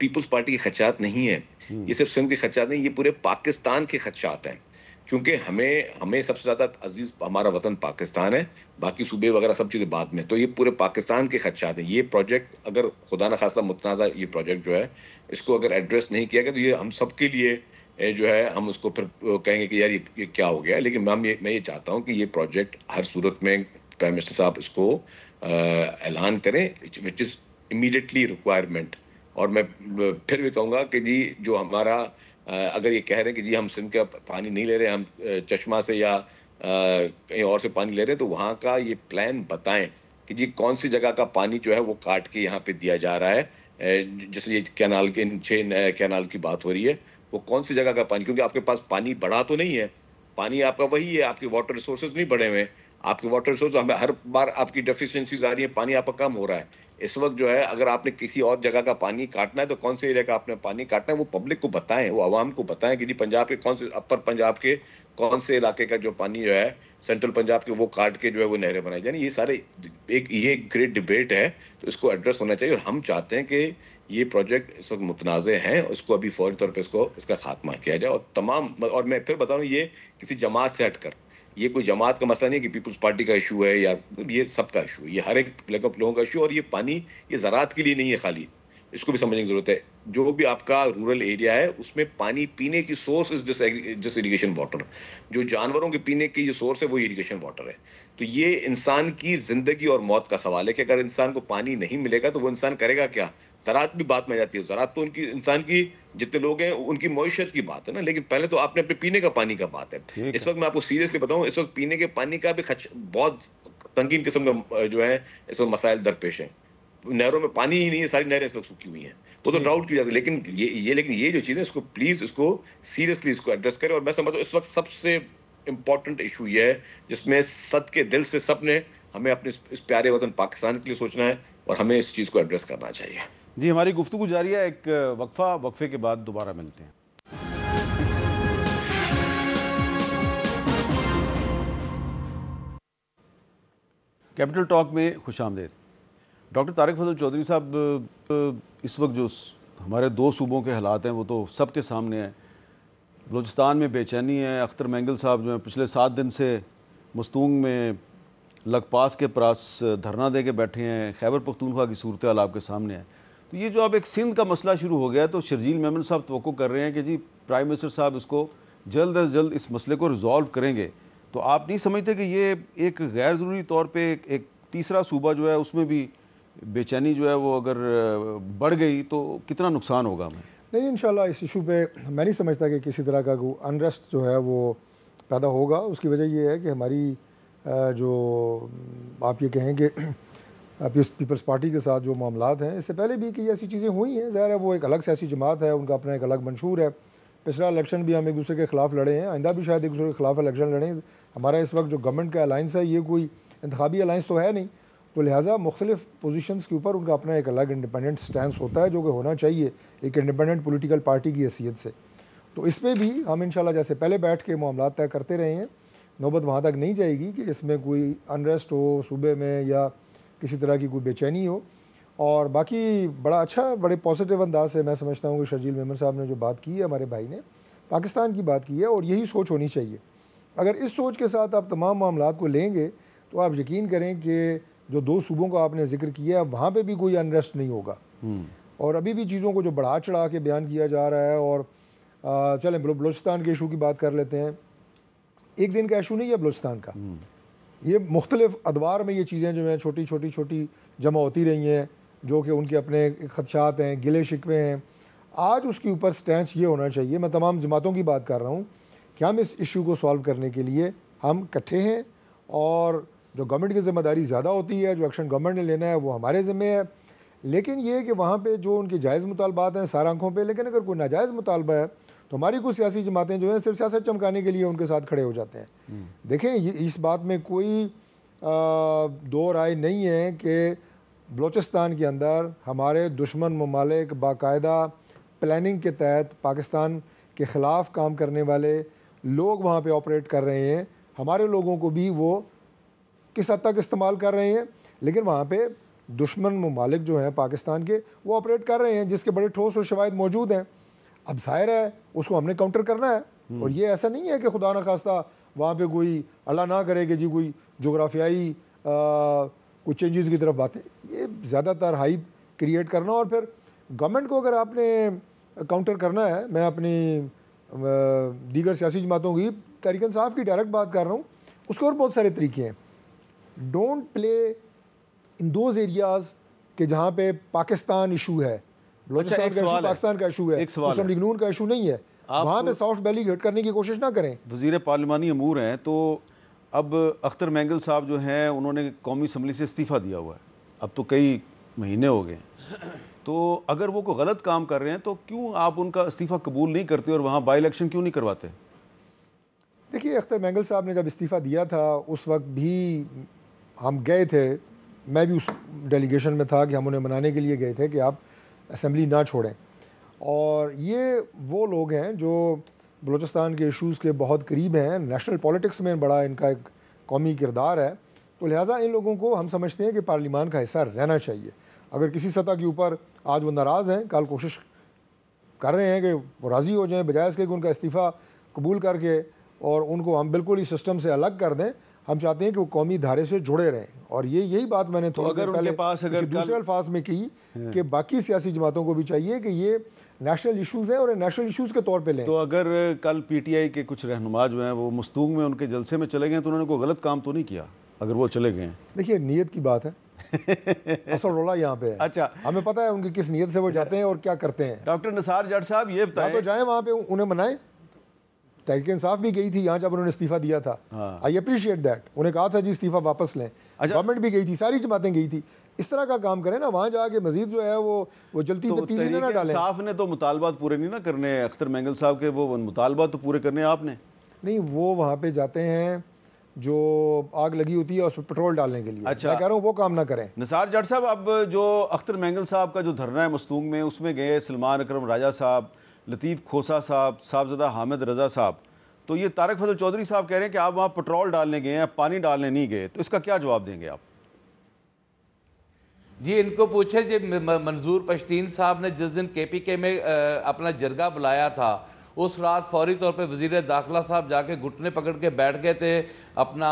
पीपल्स पार्टी के खदशात नहीं है, ये सिर्फ सिंध के खदशात नहीं, ये पूरे पाकिस्तान के खदशात हैं। क्योंकि हमें सबसे ज़्यादा अजीज हमारा वतन पाकिस्तान है, बाकी सूबे वगैरह सब चीज़ें बाद में। तो ये पूरे पाकिस्तान के खदशात हैं। ये प्रोजेक्ट अगर खुदा न खास्ता मुतनाज़ा ये प्रोजेक्ट जो है, इसको अगर एड्रेस नहीं किया गया तो ये हम सब के लिए जो है हम उसको फिर कहेंगे कि यार ये क्या हो गया। लेकिन मैं ये चाहता हूँ कि ये प्रोजेक्ट हर सूरत में प्राइम मिनिस्टर साहब इसको ऐलान करें, विच इज़ इमीडिएटली रिक्वायरमेंट। और मैं फिर भी कहूँगा कि जी जो हमारा अगर ये कह रहे हैं कि जी हम सिंध का पानी नहीं ले रहे, हम चश्मा से या कहीं और से पानी ले रहे हैं, तो वहाँ का ये प्लान बताएं कि जी कौन सी जगह का पानी जो है वो काट के यहाँ पे दिया जा रहा है। जैसे ये कैनाल के 6 कैनाल की बात हो रही है, वो कौन सी जगह का पानी, क्योंकि आपके पास पानी बढ़ा तो नहीं है, पानी आपका वही है, आपके वाटर रिसोर्सेज नहीं बढ़े हुए हैं। आपके वाटर रिसोर्स हमें हर बार आपकी डेफिशिएंसीज आ रही है, पानी आपका कम हो रहा है। इस वक्त जो है अगर आपने किसी और जगह का पानी काटना है तो कौन से एरिया का आपने पानी काटना है वो पब्लिक को बताएं, वो आवाम को बताएं कि जी पंजाब के कौन से अपर पंजाब के कौन से इलाके का जो पानी जो है सेंट्रल पंजाब के वो काट के जो है वो नहरें बनाई जाए। ये सारे ये ग्रेट डिबेट है, तो इसको एड्रेस होना चाहिए। और हम चाहते हैं कि ये प्रोजेक्ट इस वक्त मुतनाज़े हैं, उसको अभी फौरी तौर पर इसका खात्मा किया जाए। और तमाम, और मैं फिर बता रहा हूँ, ये किसी जमात से हटकर, ये कोई जमात का मसला नहीं कि पीपल्स पार्टी का इशू है या ये सबका इशू है, ये हर एक लोगों का इशू। और ये पानी ये ज़राअत के लिए नहीं है खाली, इसको भी समझने की ज़रूरत है। जो भी आपका रूरल एरिया है उसमें पानी पीने की source is just irrigation water, जो जानवरों के पीने की जो सोर्स है वो इरिगेशन वाटर है। तो ये इंसान की ज़िंदगी और मौत का सवाल है कि अगर इंसान को पानी नहीं मिलेगा तो वो इंसान करेगा क्या। ज़राअत भी बात में आ जाती है, ज़राअत तो उनकी इंसान की जितने लोग हैं उनकी मईशत की बात है ना, लेकिन पहले तो आपने अपने पीने का पानी का बात है। इस वक्त मैं आपको सीरियसली बताऊं, इस वक्त पीने के पानी का भी बहुत संगीन किस्म का जो है इस वक्त मसाइल दरपेश हैं। नहरों में पानी ही नहीं है, सारी नहरें इस वक्त सूखी हुई हैं, वो तो ड्राउट की वजह से। लेकिन ये जो चीज़ है इसको प्लीज़ इसको सीरियसली इसको एड्रेस करें। और मैं समझता हूँ इस वक्त सबसे इम्पॉर्टेंट इशू ये है जिसमें सद के दिल से सब ने हमें अपने इस प्यारे वतन पाकिस्तान के लिए सोचना है और हमें इस चीज़ को एड्रेस करना चाहिए। जी, हमारी गुफ्तगू जारी है, एक वक्फे के बाद दोबारा मिलते हैं। कैपिटल टॉक में खुशामदीद। डॉक्टर तारिक फजल चौधरी साहब, इस वक्त जो हमारे दो सूबों के हालात हैं वो तो सबके सामने हैं। बलूचिस्तान में बेचैनी है। अख्तर मैंगल साहब जो हैं पिछले 7 दिन से मस्तूंग में लगपास के पास धरना दे के बैठे हैं। खैबर पख्तूनख्वा की सूरत हाल आपके सामने है। तो ये जो अब एक सिंध का मसला शुरू हो गया है, तो शर्जील मेमन साहब तवक्को कर रहे हैं कि जी प्राइम मिनिस्टर साहब इसको जल्द अज जल्द इस मसले को रिजॉल्व करेंगे। तो आप नहीं समझते कि ये एक गैर ज़रूरी तौर पे एक तीसरा सूबा जो है उसमें भी बेचैनी जो है वो अगर बढ़ गई तो कितना नुकसान होगा हमें? नहीं, इंशाल्लाह इस इशू पे मैं नहीं समझता कि किसी तरह का अनरेस्ट जो है वो पैदा होगा। उसकी वजह ये है कि हमारी जो आप ये कहें कि पीपल्स पार्टी के साथ जो मामलात हैं, इससे पहले भी कई ऐसी चीज़ें हुई हैं। ज़ाहिर है वो एक अलग सियासी जमात है, उनका अपना एक अलग मंशूर है। पिछला इलेक्शन भी हम एक दूसरे के ख़िलाफ़ लड़े हैं, आइंदा भी शायद एक दूसरे के ख़िलाफ़ इलेक्शन लड़ें। हमारा इस वक्त जो गवर्नमेंट का अलाइंस है ये कोई इंतखाबी अलाइंस तो है नहीं, तो लिहाजा मुख्तलिफ पोजीशंस के ऊपर उनका अपना एक अलग इंडिपेंडेंट स्टैंस होता है जो कि होना चाहिए एक इंडिपेंडेंट पॉलिटिकल पार्टी की हैसियत से। तो इस पर भी हम इंशाल्लाह जैसे पहले बैठ के मामला तय करते रहे हैं, नौबत वहाँ तक नहीं जाएगी कि इसमें कोई अनरेस्ट हो सूबे में या किसी तरह की कोई बेचैनी हो। और बाकी बड़ा अच्छा, बड़े पॉजिटिव अंदाज से मैं समझता हूँ कि शर्जील मेमन साहब ने जो बात की है, हमारे भाई ने पाकिस्तान की बात की है और यही सोच होनी चाहिए। अगर इस सोच के साथ आप तमाम मामलात को लेंगे तो आप यकीन करें कि जो 2 सूबों का आपने जिक्र किया है वहाँ पे भी कोई अनरेस्ट नहीं होगा। और अभी भी चीज़ों को जो बढ़ा चढ़ा के बयान किया जा रहा है, और चलें बलूचिस्तान के इशू की बात कर लेते हैं। एक दिन का इशू नहीं है बलूचिस्तान का, ये मुख्तलिफ अदवार में ये चीज़ें जो हैं छोटी छोटी जमा होती रही हैं, जो कि उनके अपने खदशात हैं, गिले शिकवे हैं। आज उसके ऊपर स्टैंड ये होना चाहिए, मैं तमाम जमातों की बात कर रहा हूँ, कि हम इस इशू को सॉल्व करने के लिए हम इकट्ठे हैं, और जो गवर्नमेंट की ज़िम्मेदारी ज़्यादा होती है, जो एक्शन गवर्नमेंट ने लेना है वो हमारे ज़िम्मे है। लेकिन ये कि वहाँ पे जो उनके जायज़ मुतालबात हैं सार आंखों पे, लेकिन अगर कोई नाजायज़ मुतालबा है तो हमारी कुछ सियासी जमातें जो हैं सिर्फ सियासत चमकाने के लिए उनके साथ खड़े हो जाते हैं। देखें, ये इस बात में कोई दो राय नहीं है कि बलूचिस्तान के अंदर हमारे दुश्मन ममालिक बाकायदा प्लानिंग के तहत पाकिस्तान के ख़िलाफ़ काम करने वाले लोग वहाँ पे ऑपरेट कर रहे हैं। हमारे लोगों को भी वो किस हद तक इस्तेमाल कर रहे हैं, लेकिन वहाँ पे दुश्मन ममालिक जो हैं पाकिस्तान के वो ऑपरेट कर रहे हैं, जिसके बड़े ठोस और शवाहिद मौजूद हैं। अब जाहिर है उसको हमने काउंटर करना है, और ये ऐसा नहीं है कि खुदा न खास्ता वहाँ पे कोई अल्लाह ना करे कि जी कोई जोग्राफियाई कुछ चेंजेस की तरफ बातें, ये ज़्यादातर हाइप क्रिएट करना। और फिर गवर्नमेंट को अगर आपने काउंटर करना है, मैं अपनी दीगर सियासी जमातों की, तहरीक इंसाफ की डायरेक्ट बात कर रहा हूँ, उसके और बहुत सारे तरीके हैं। Don't play in those areas के जहाँ पे पाकिस्तान इशू है, बलूचिस्तान का इशू पाकिस्तान का इशू है, मुस्लिम लीग नून का इशू नहीं है, वहाँ पे सॉफ्ट बैली हिट करने की कोशिश ना करें। वज़ीर पार्लिमानी अमूर हैं, तो अब अख्तर मैंगल साहब जो हैं उन्होंने कौमी असम्बली से इस्तीफ़ा दिया हुआ है, अब तो कई महीने हो गए। तो अगर वो कोई गलत काम कर रहे हैं तो क्यों आप उनका इस्तीफ़ा कबूल नहीं करते और वहाँ बाई इलेक्शन क्यों नहीं करवाते? देखिए, अख्तर मैंगल साहब ने जब इस्तीफ़ा दिया था उस वक्त भी हम गए थे, मैं भी उस डेलीगेशन में था कि हम उन्हें मनाने के लिए गए थे कि आप असम्बली ना छोड़ें। और ये वो लोग हैं जो बलूचिस्तान के इशूज़ के बहुत करीब हैं, नेशनल पॉलिटिक्स में बड़ा इनका एक कौमी किरदार है, तो लिहाजा इन लोगों को हम समझते हैं कि पार्लिमान का हिस्सा रहना चाहिए। अगर किसी सतह के ऊपर आज वो नाराज़ हैं, कल कोशिश कर रहे हैं कि वो राज़ी हो जाएं, बजाय इसके कि उनका इस्तीफ़ा कबूल करके और उनको हम बिल्कुल इस सिस्टम से अलग कर दें। हम चाहते हैं कि वो कौमी धारे से जुड़े रहें, और यही बात मैंने तो अगर उनके पास अगर दूसरे अल्फाज में की कि बाकी सियासी जमातों को भी चाहिए कि ये नेशनल इशूज़ हैं और नेशनल इशूज़ के तौर पे लें। तो अगर कल पीटीआई के कुछ रहनुमा जो हैं वो मस्तूंग में उनके जलसे में चले गए तो उन्होंने कोई गलत काम तो नहीं किया अगर वो चले गए? देखिए, नीयत की बात है असल रोला यहाँ पे है। अच्छा, हमें पता है उनकी किस नीयत से वो जाते हैं और क्या करते हैं। डॉक्टर निसार जट साहब ये बताएं, तो जाएं वहाँ पे उन्हें मनाएं। तहरीक इंसाफ भी गई थी यहाँ जब उन्होंने इस्तीफ़ा दिया था, आई अप्रिशिएट दैट। उन्हें कहा था जी इस्तीफ़ा वापस लें। गवर्नमेंट भी गई थी, सारी जमातें गई थी। इस तरह का काम करें ना, वहाँ जाके मजीद जो है वो जलती तो तीली ना डालें। इंसाफ ने तो मुतालबात पूरे नहीं ना करने अख्तर मैंगल साहब के, वो मुतालबात तो पूरे करने आपने नहीं। वो वहाँ पे जाते हैं जो आग लगी होती है उस पर पेट्रोल डालने के लिए। अच्छा, मैं कह रहा हूँ वो काम ना करें। निसार जट साहब, अब जो अख्तर मैंगल साहब का जो धरना है मस्तूंग में, उसमें गए सलमान अकरम राजा साहब, लतीफ़ खोसा साहब, साहबज़ादा हामिद रज़ा साहब, तो ये तारिक फजल चौधरी साहब कह रहे हैं कि आप वहाँ पेट्रोल डालने गए हैं, पानी डालने नहीं गए, तो इसका क्या जवाब देंगे आप? जी, इनको पूछे जी, मंजूर पश्तीन साहब ने जिस दिन केपीके में अपना जरगा बुलाया था, उस रात फौरी तौर पे वज़ीर दाखिला साहब जाके घुटने पकड़ के बैठ गए थे अपना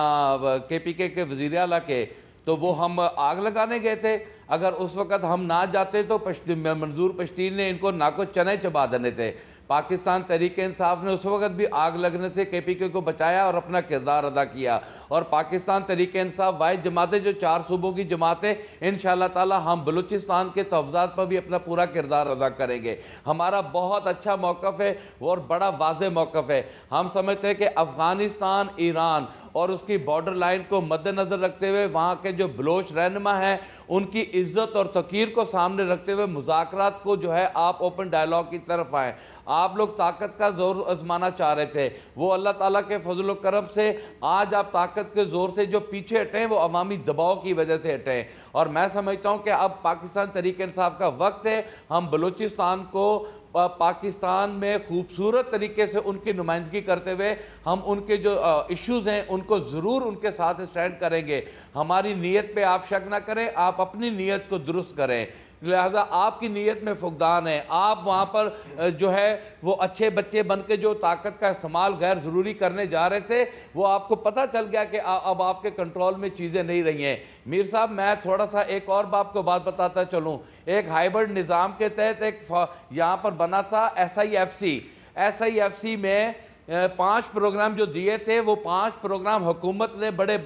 केपीके के वज़ीर आला के, तो वो हम आग लगाने गए थे। अगर उस वक़्त हम ना जाते तो मंजूर पश्तीन ने इनको नाको चने चबा देने थे। पाकिस्तान तहरीक इंसाफ ने उस वक्त भी आग लगने से केपीके को बचाया और अपना किरदार अदा किया। और पाकिस्तान तहरीक इंसाफ वाहिद जमात है जो 4 सूबों की जमात है। इंशाअल्लाह ताला हम बलूचिस्तान के तहफ़्ज़ात पर भी अपना पूरा किरदार अदा करेंगे। हमारा बहुत अच्छा मौक़िफ़ है और बड़ा वाज़ेह मौक़िफ़ है। हम समझते हैं कि अफ़गानिस्तान, ईरान और उसकी बॉर्डर लाइन को मद्देनज़र रखते हुए वहाँ के जो बलोच रहनुमा हैं उनकी इज़्ज़त और तकीर को सामने रखते हुए मुज़ाकरात को जो है आप ओपन डायलॉग की तरफ आएँ। आप लोग ताकत का जोर आजमाना चाह रहे थे, वो अल्लाह ताला के फजल करम से आज आप ताकत के जोर से जो पीछे हटे वो अवामी दबाव की वजह से हटे। और मैं समझता हूँ कि अब पाकिस्तान तहरीक इंसाफ का वक्त है, हम बलूचिस्तान को पाकिस्तान में खूबसूरत तरीके से उनकी नुमाइंदगी करते हुए हम उनके जो इश्यूज़ हैं उनको ज़रूर उनके साथ स्टैंड करेंगे। हमारी नीयत पे आप शक ना करें, आप अपनी नीयत को दुरुस्त करें। लिहाजा आपकी नीयत में फुकदान है, आप वहाँ पर जो है वो अच्छे बच्चे बन के जो ताकत का इस्तेमाल गैर ज़रूरी करने जा रहे थे वो आपको पता चल गया कि अब आपके कंट्रोल में चीज़ें नहीं रही हैं। मीर साहब, मैं थोड़ा सा एक और आपको बात बताता चलूँ। एक हाइब्रिड निज़ाम के तहत एक यहाँ पर बना था SIFC में 5 प्रोग्राम जो दिए थे वो 5 प्रोग्राम हुकूमत ने बड़े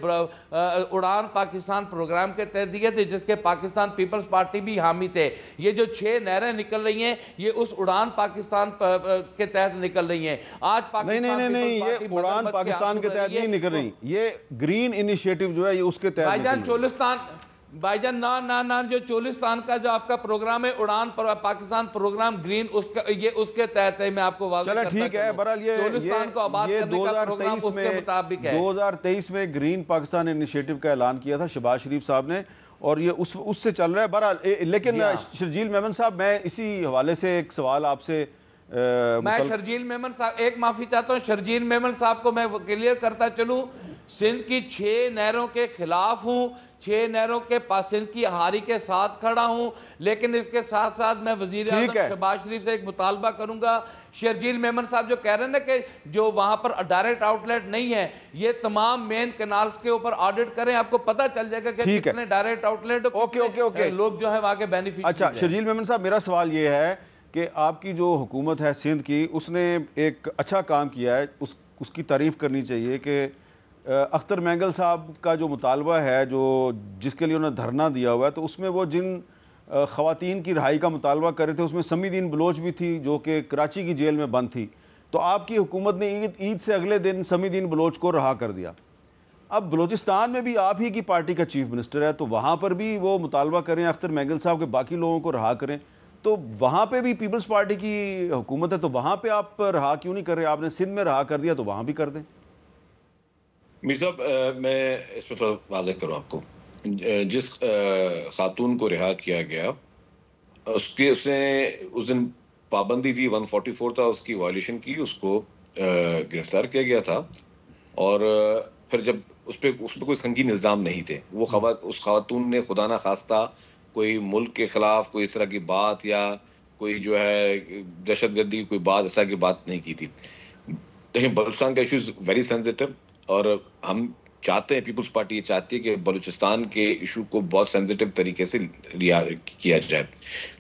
उड़ान पाकिस्तान प्रोग्राम के तहत दिए थे, जिसके पाकिस्तान पीपल्स पार्टी भी हामी थे। ये जो 6 नहरें निकल रही हैं ये उस उड़ान पाकिस्तान के तहत निकल रही हैं। आज पाकिस्तान नहीं, ये उड़ान पाकिस्तान के तहत नहीं निकल रही, ये ग्रीन इनिशिएटिव जो है ये उसके तहत। भाईजान चोलिस्तान, भाईजान ना जो चोलिस्तान का जो आपका प्रोग्राम है उड़ान पाकिस्तान प्रोग्राम ग्रीन, उसका ये उसके तहत है। मैं आपको चलो ठीक है, बहरहाल ये 2023 में ग्रीन पाकिस्तान इनिशिएटिव का ऐलान किया था शहबाज शरीफ साहब ने और ये उससे चल रहा है बहरहाल। लेकिन शर्जील मेमन साहब, मैं इसी हवाले से एक सवाल आपसे मैं शर्जील मेमन साहब, एक माफी चाहता हूँ शर्जील मेमन साहब को मैं क्लियर करता चलूँ, सिंध की 6 नहरों के खिलाफ हूँ, 6 नहरों के पास सिंध की हारी के साथ खड़ा हूँ, लेकिन इसके साथ साथ मैं वजीर आज़म शहबाज शरीफ से एक मुतालबा करूंगा। शर्जील मेमन साहब जो कह रहे हैं ना कि जो वहां पर डायरेक्ट आउटलेट नहीं है, ये तमाम मेन कैनाल्स के ऊपर ऑडिट करें, आपको पता चल जाएगा कि कितने डायरेक्ट आउटलेट लोग जो है वहाँ के बेनिफिट। अच्छा शर्जील मेमन साहब, मेरा सवाल ये है कि आपकी जो हुकूमत है सिंध की, उसने एक अच्छा काम किया है, उसकी तारीफ़ करनी चाहिए कि अख्तर मैंगल साहब का जो मुतालबा है, जो जिसके लिए उन्होंने धरना दिया हुआ है, तो उसमें वो जिन ख़वातीन की रिहाई का मुतालबा कर रहे थे उसमें समीदीन बलोच भी थी जो कि कराची की जेल में बंद थी। तो आपकी हुकूमत ने ईद से अगले दिन समीदीन बलोच को रहा कर दिया। अब बलोचिस्तान में भी आप ही की पार्टी का चीफ मिनिस्टर है, तो वहाँ पर भी वो मुतालबा करें अख्तर मैंगल साहब के बाकी लोगों को रहा करें, तो वहाँ पे भी पीपल्स पार्टी की हुकूमत है, तो वहाँ पे आप रहा क्यों नहीं कर रहे? आपने सिंध में रहा कर दिया तो वहाँ भी कर दें। मीर साहब, मैं इस पर थोड़ा वाज़ेह करूँ आपको। जिस खातून को रिहा किया गया उसने उस दिन पाबंदी थी, 144 था, उसकी वायलेशन की, उसको गिरफ्तार किया गया था और फिर जब उस पर कोई संगीन इल्ज़ाम नहीं थे, वो उस खातून ने खुदा ना खास्ता कोई मुल्क के ख़िलाफ़ कोई इस तरह की बात या कोई जो है दहशतगर्दी कोई बात इस तरह की बात नहीं की थी। लेकिन बलूचिस्तान का इशू इज़ वेरी सेंसिटिव और हम चाहते हैं, पीपल्स पार्टी ये चाहती है कि बलूचिस्तान के इशू को बहुत सेंसिटिव तरीके से लिया किया जाए।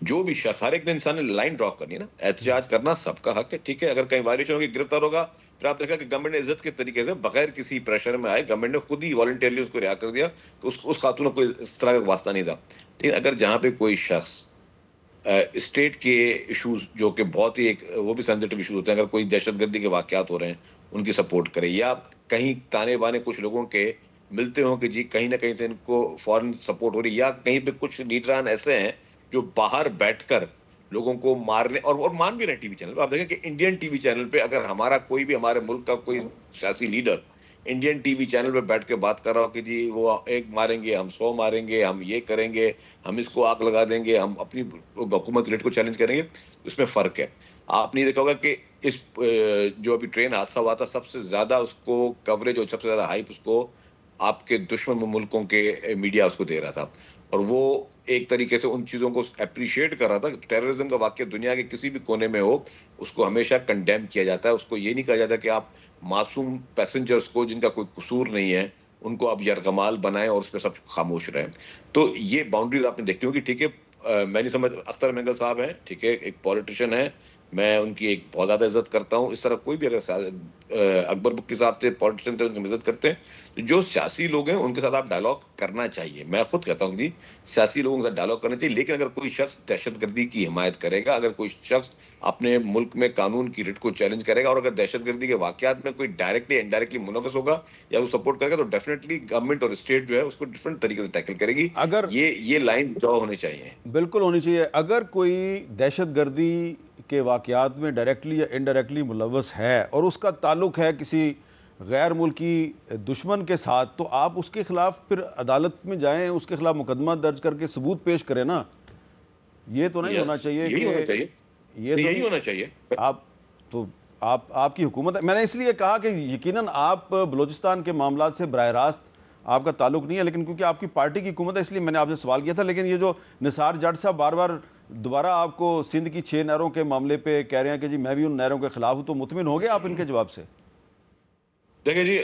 जो भी शख्स, हर एक इंसान ने लाइन ड्रॉ करनी है ना, एहतजाज करना सबका हक है, ठीक है। अगर कहीं वायलेशन होगी, गिरफ्तार होगा, फिर आप देखा कि गवर्नमेंट ने इज्जत के तरीके से बगैर किसी प्रेशर में आए, गवर्नमेंट ने खुद ही वॉलंटियरली उसको रिहा कर दिया कि उस खातून को कोई इस तरह का वास्ता नहीं था। लेकिन अगर जहाँ पे कोई शख्स स्टेट के इशूज जो कि बहुत ही एक वो भी सेंसिटिव इशूज होते हैं, अगर कोई दहशतगर्दी के वाक़यात हो रहे हैं उनकी सपोर्ट करे, या कहीं ताने बाने कुछ लोगों के मिलते हों कि जी कहीं ना कहीं से इनको फॉरेन सपोर्ट हो रही, या कहीं पे कुछ लीडरान ऐसे हैं जो बाहर बैठकर लोगों को मारने और मान भी रहे टीवी चैनल पे। आप देखें कि इंडियन टीवी चैनल पे अगर हमारा कोई भी, हमारे मुल्क का कोई सियासी लीडर इंडियन टीवी चैनल पे बैठ के बात कर रहा हो कि जी वो एक मारेंगे, हम 100 मारेंगे, हम ये करेंगे, हम इसको आग लगा देंगे, हम अपनी हुकूमत रेट को चैलेंज करेंगे, उसमें फ़र्क है। आपने देखा होगा कि इस जो अभी ट्रेन हादसा हुआ था, सबसे ज़्यादा उसको कवरेज और सबसे ज़्यादा हाइप उसको आपके दुश्मन मुल्कों के मीडिया उसको दे रहा था, और वो एक तरीके से उन चीज़ों को अप्रिशिएट कर रहा था। टेररिज्म का वाक़या दुनिया के किसी भी कोने में हो, उसको हमेशा कंडेम किया जाता है। उसको ये नहीं कहा जाता कि आप मासूम पैसेंजर्स को जिनका कोई कसूर नहीं है उनको आप यरगमाल बनाएं और उस पर सब खामोश रहें। तो ये बाउंड्रीज आपने देखती होगी, ठीक है। मैं नहीं समझ, अख्तर मैंगल साहब हैं, ठीक है, एक पॉलिटिशियन है, मैं उनकी एक बहुत ज़्यादा इज्जत करता हूँ। इस तरह कोई भी अगर अकबर बुक्की साहब से पॉलिटिशियन थे उनकी इज्जत करते हैं, तो जो सियासी लोग हैं उनके साथ आप डायलॉग करना चाहिए। मैं खुद कहता हूँ कि सियासी लोगों के साथ डायलॉग करना चाहिए, लेकिन अगर कोई शख्स दहशतगर्दी की हिमायत करेगा, अगर कोई शख्स अपने मुल्क में कानून की रिट को चैलेंज करेगा, और अगर दहशतगर्दी के वाकयात में कोई डायरेक्टली इनडायरेक्टली मुनव्वस होगा या वो सपोर्ट करेगा, तो डेफिनेटली गवर्नमेंट और स्टेट जो है उसको डिफरेंट तरीके से टैकल करेगी। अगर ये लाइन ड्रॉ होनी चाहिए, बिल्कुल होनी चाहिए। अगर कोई दहशतगर्दी के वाकयात में डायरेक्टली या इनडायरेक्टली मुलव्वस है और उसका ताल्लुक है किसी गैर मुल्की दुश्मन के साथ, तो आप उसके खिलाफ फिर अदालत में जाएं, उसके खिलाफ मुकदमा दर्ज करके सबूत पेश करें ना। ये तो नहीं होना चाहिए कि ये तो यही होना चाहिए। आपकी हुकूमत है। मैंने इसलिए कहा कि यकीनन आप बलूचिस्तान के मामलात से बराह रास्त आपका ताल्लुक नहीं है, लेकिन क्योंकि आपकी पार्टी की हुकूमत है इसलिए मैंने आपसे सवाल किया था। लेकिन ये जो निसार जट साहब बार बार दोबारा आपको सिंध की 6 नहरों के मामले पे कह रहे हैं कि जी मैं भी उन नहरों के खिलाफ हूँ, तो मुतमिन हो गए आप इनके जवाब से? देखिए जी,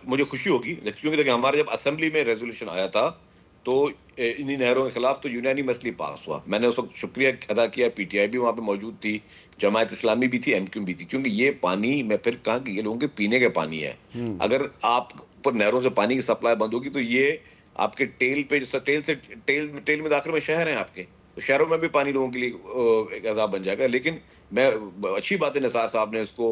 मुझे खुशी होगी क्योंकि देखिए हमारे जब असेंबली में रेजोल्यूशन आया था तो इन्हीं नहरों के खिलाफ तो यूनानिमसली पास हुआ। मैंने उस वक्त शुक्रिया अदा किया, पीटीआई भी वहाँ पे मौजूद थी, जमात इस्लामी भी थी, एमक्यू भी थी, क्योंकि ये पानी मैं फिर कहा कि ये लोगों के पीने के पानी है। अगर आप ऊपर नहरों से पानी की सप्लाई बंद होगी तो ये आपके टेल पे, टेल में दाखिल में शहर हैं आपके, तो शहरों में भी पानी लोगों के लिए एक अजाब बन जाएगा। लेकिन मैं अच्छी बात है निसार साहब ने उसको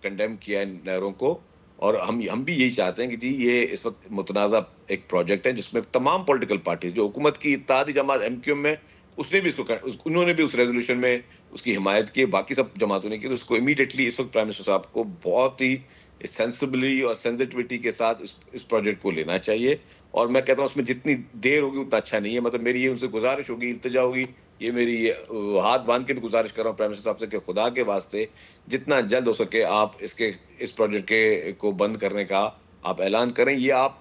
कंडेम किया है नहरों को, और हम भी यही चाहते हैं कि जी ये इस वक्त मुतनाज़ा एक प्रोजेक्ट है जिसमें तमाम पॉलिटिकल पार्टीज, जो हुकूमत की इत्तेहादी जमात एमक्यूएम में, उसने भी उन्होंने भी उस रेजोल्यूशन में उसकी हिमायत की, बाकी सब जमातों ने की, तो उसको इमीडिएटली इस वक्त प्राइम मिनिस्टर साहब को बहुत ही सेंसिबली और सेंसिटिविटी के साथ इस प्रोजेक्ट को लेना चाहिए। और मैं कहता हूँ उसमें जितनी देर होगी उतना अच्छा नहीं है। मतलब मेरी ये उनसे गुजारिश होगी, इल्तिजा होगी, ये मेरी हाथ बांध के भी गुजारिश कर रहा हूँ प्राइम मिनिस्टर साहब से कि खुदा के वास्ते जितना जल्द हो सके आप इस प्रोजेक्ट को बंद करने का आप ऐलान करें। ये आप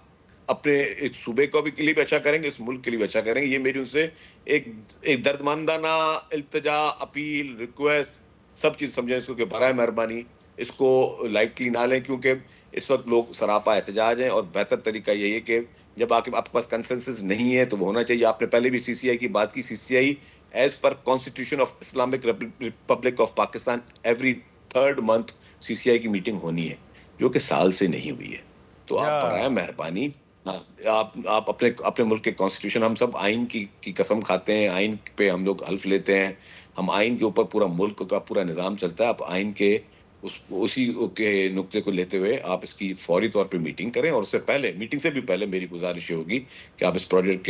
अपने एक सूबे को भी के लिए भी अच्छा करेंगे, इस मुल्क के लिए भी अच्छा करेंगे। ये मेरी उनसे एक दर्दमंदाना इल्तिजा, अपील, रिक्वेस्ट सब चीज़ समझें इसको कि बराए मेहरबानी इसको लाइटली ना लें, क्योंकि इस वक्त लोग सरापा एहतजाज हैं। और बेहतर तरीका यही है कि जब आपके पास कंसेंसस नहीं है तो वो होना चाहिए। आपने पहले भी सीसीआई की बात की, CCI as per constitution of Islamic republic of Pakistan every 3rd month CCI की मीटिंग होनी है, जो कि साल से नहीं हुई है। तो आप बराए मेहरबानी आप अपने मुल्क के कॉन्स्टिट्यूशन, हम सब आइन की कसम खाते हैं, आइन पे हम लोग हल्फ लेते हैं, हम आइन के ऊपर पूरा मुल्क का पूरा निज़ाम चलता है। आप आइन के उसी के नुक्ते को लेते हुए आप इसकी फौरी तौर पे मीटिंग करें, और उससे पहले, मीटिंग से भी पहले मेरी गुजारिश ये होगी कि आप इस प्रोजेक्ट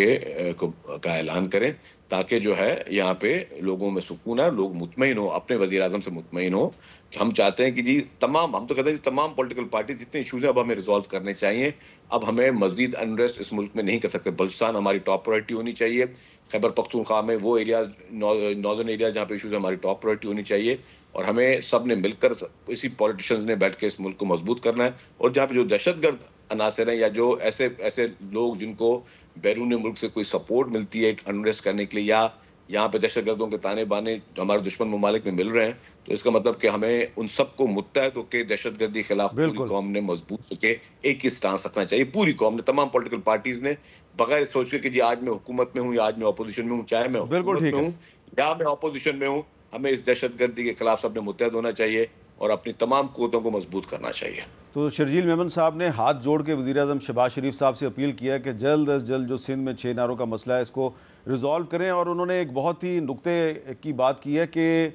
का ऐलान करें, ताकि जो है यहाँ पे लोगों में सुकून है, लोग मुतमईन हो, अपने वज़ीर आज़म से मुतमईन हो। हम चाहते हैं कि जी हम तो कहते हैं तमाम पॉलिटिकल पार्टी जितने इशूज़ हैं अब हमें रिजॉल्व करने चाहिए। अब हमें मज़ीद अनरेस्ट इस मुल्क में नहीं कर सकते। बलूचिस्तान हमारी टॉप प्रायोरिटी होनी चाहिए, खैबर पख्तूनख्वा में वो एरियाज, नॉर्दर्न एरिया जहाँ पे इशूज़ हमारी टॉप प्रायोरिटी होनी चाहिए। और हमें सब ने मिलकर, इसी पॉलिटिशियंस ने बैठ के इस मुल्क को मजबूत करना है। और जहाँ पे जो दहशतगर्द अनासर हैं या जो ऐसे लोग जिनको बैरून मुल्क से कोई सपोर्ट मिलती है अनरेस्ट करने के लिए, या यहाँ पे दहशतगर्दों के ताने बाने हमारे दुश्मन ममालिक में मिल रहे हैं, तो इसका मतलब कि हमें उन सबको मुत्तहद होकर दहशतगर्दी के खिलाफ पूरी कौम ने मजबूत होकर एक ही स्टांस रखना चाहिए। पूरी कौम ने, तमाम पॉलिटिकल पार्टीज ने, बगैर सोच के कि जी आज मैं हुकूमत में हूँ या आज मैं अपोजिशन में हूँ, चाहे मैं हुकूमत में हूँ या मैं अपोजिशन में हूँ, हमें इस दहशतगर्दी के खिलाफ सबने मुत्तहद होना चाहिए और अपनी तमाम क़ुव्वतों को मजबूत करना चाहिए। तो शर्जील मेमन साहब ने हाथ जोड़ के वज़ीर आज़म शहबाज शरीफ साहब से अपील किया कि जल्द अज जल्द जो सिंध में 6 नहरों का मसला है इसको रिजॉल्व करें। और उन्होंने एक बहुत ही नुक्ते की बात की है कि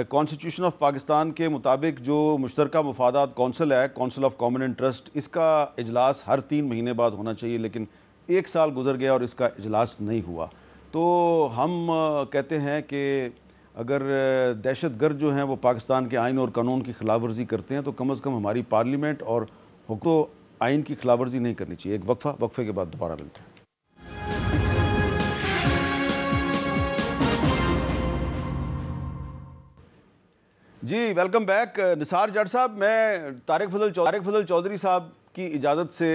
कॉन्स्टिट्यूशन ऑफ पाकिस्तान के मुताबिक जो मुश्तरका मुफादात कौंसिल है, कौंसिल ऑफ कॉमन इंटरेस्ट, इसका इजलास हर 3 महीने बाद होना चाहिए, लेकिन 1 साल गुजर गया और इसका इजलास नहीं हुआ। तो हम कहते हैं कि अगर दहशतगर्द जो हैं वो पाकिस्तान के आइन और कानून की खिलाफ वर्जी करते हैं तो कम से कम हमारी पार्लियामेंट और हुकूक आइन की खिलाफ वर्जी नहीं करनी चाहिए। एक वक्फे के बाद दोबारा मिलते हैं। जी वेलकम बैक। निसार जट साहब, मैं तारिक फजल चौधरी साहब की इजाज़त से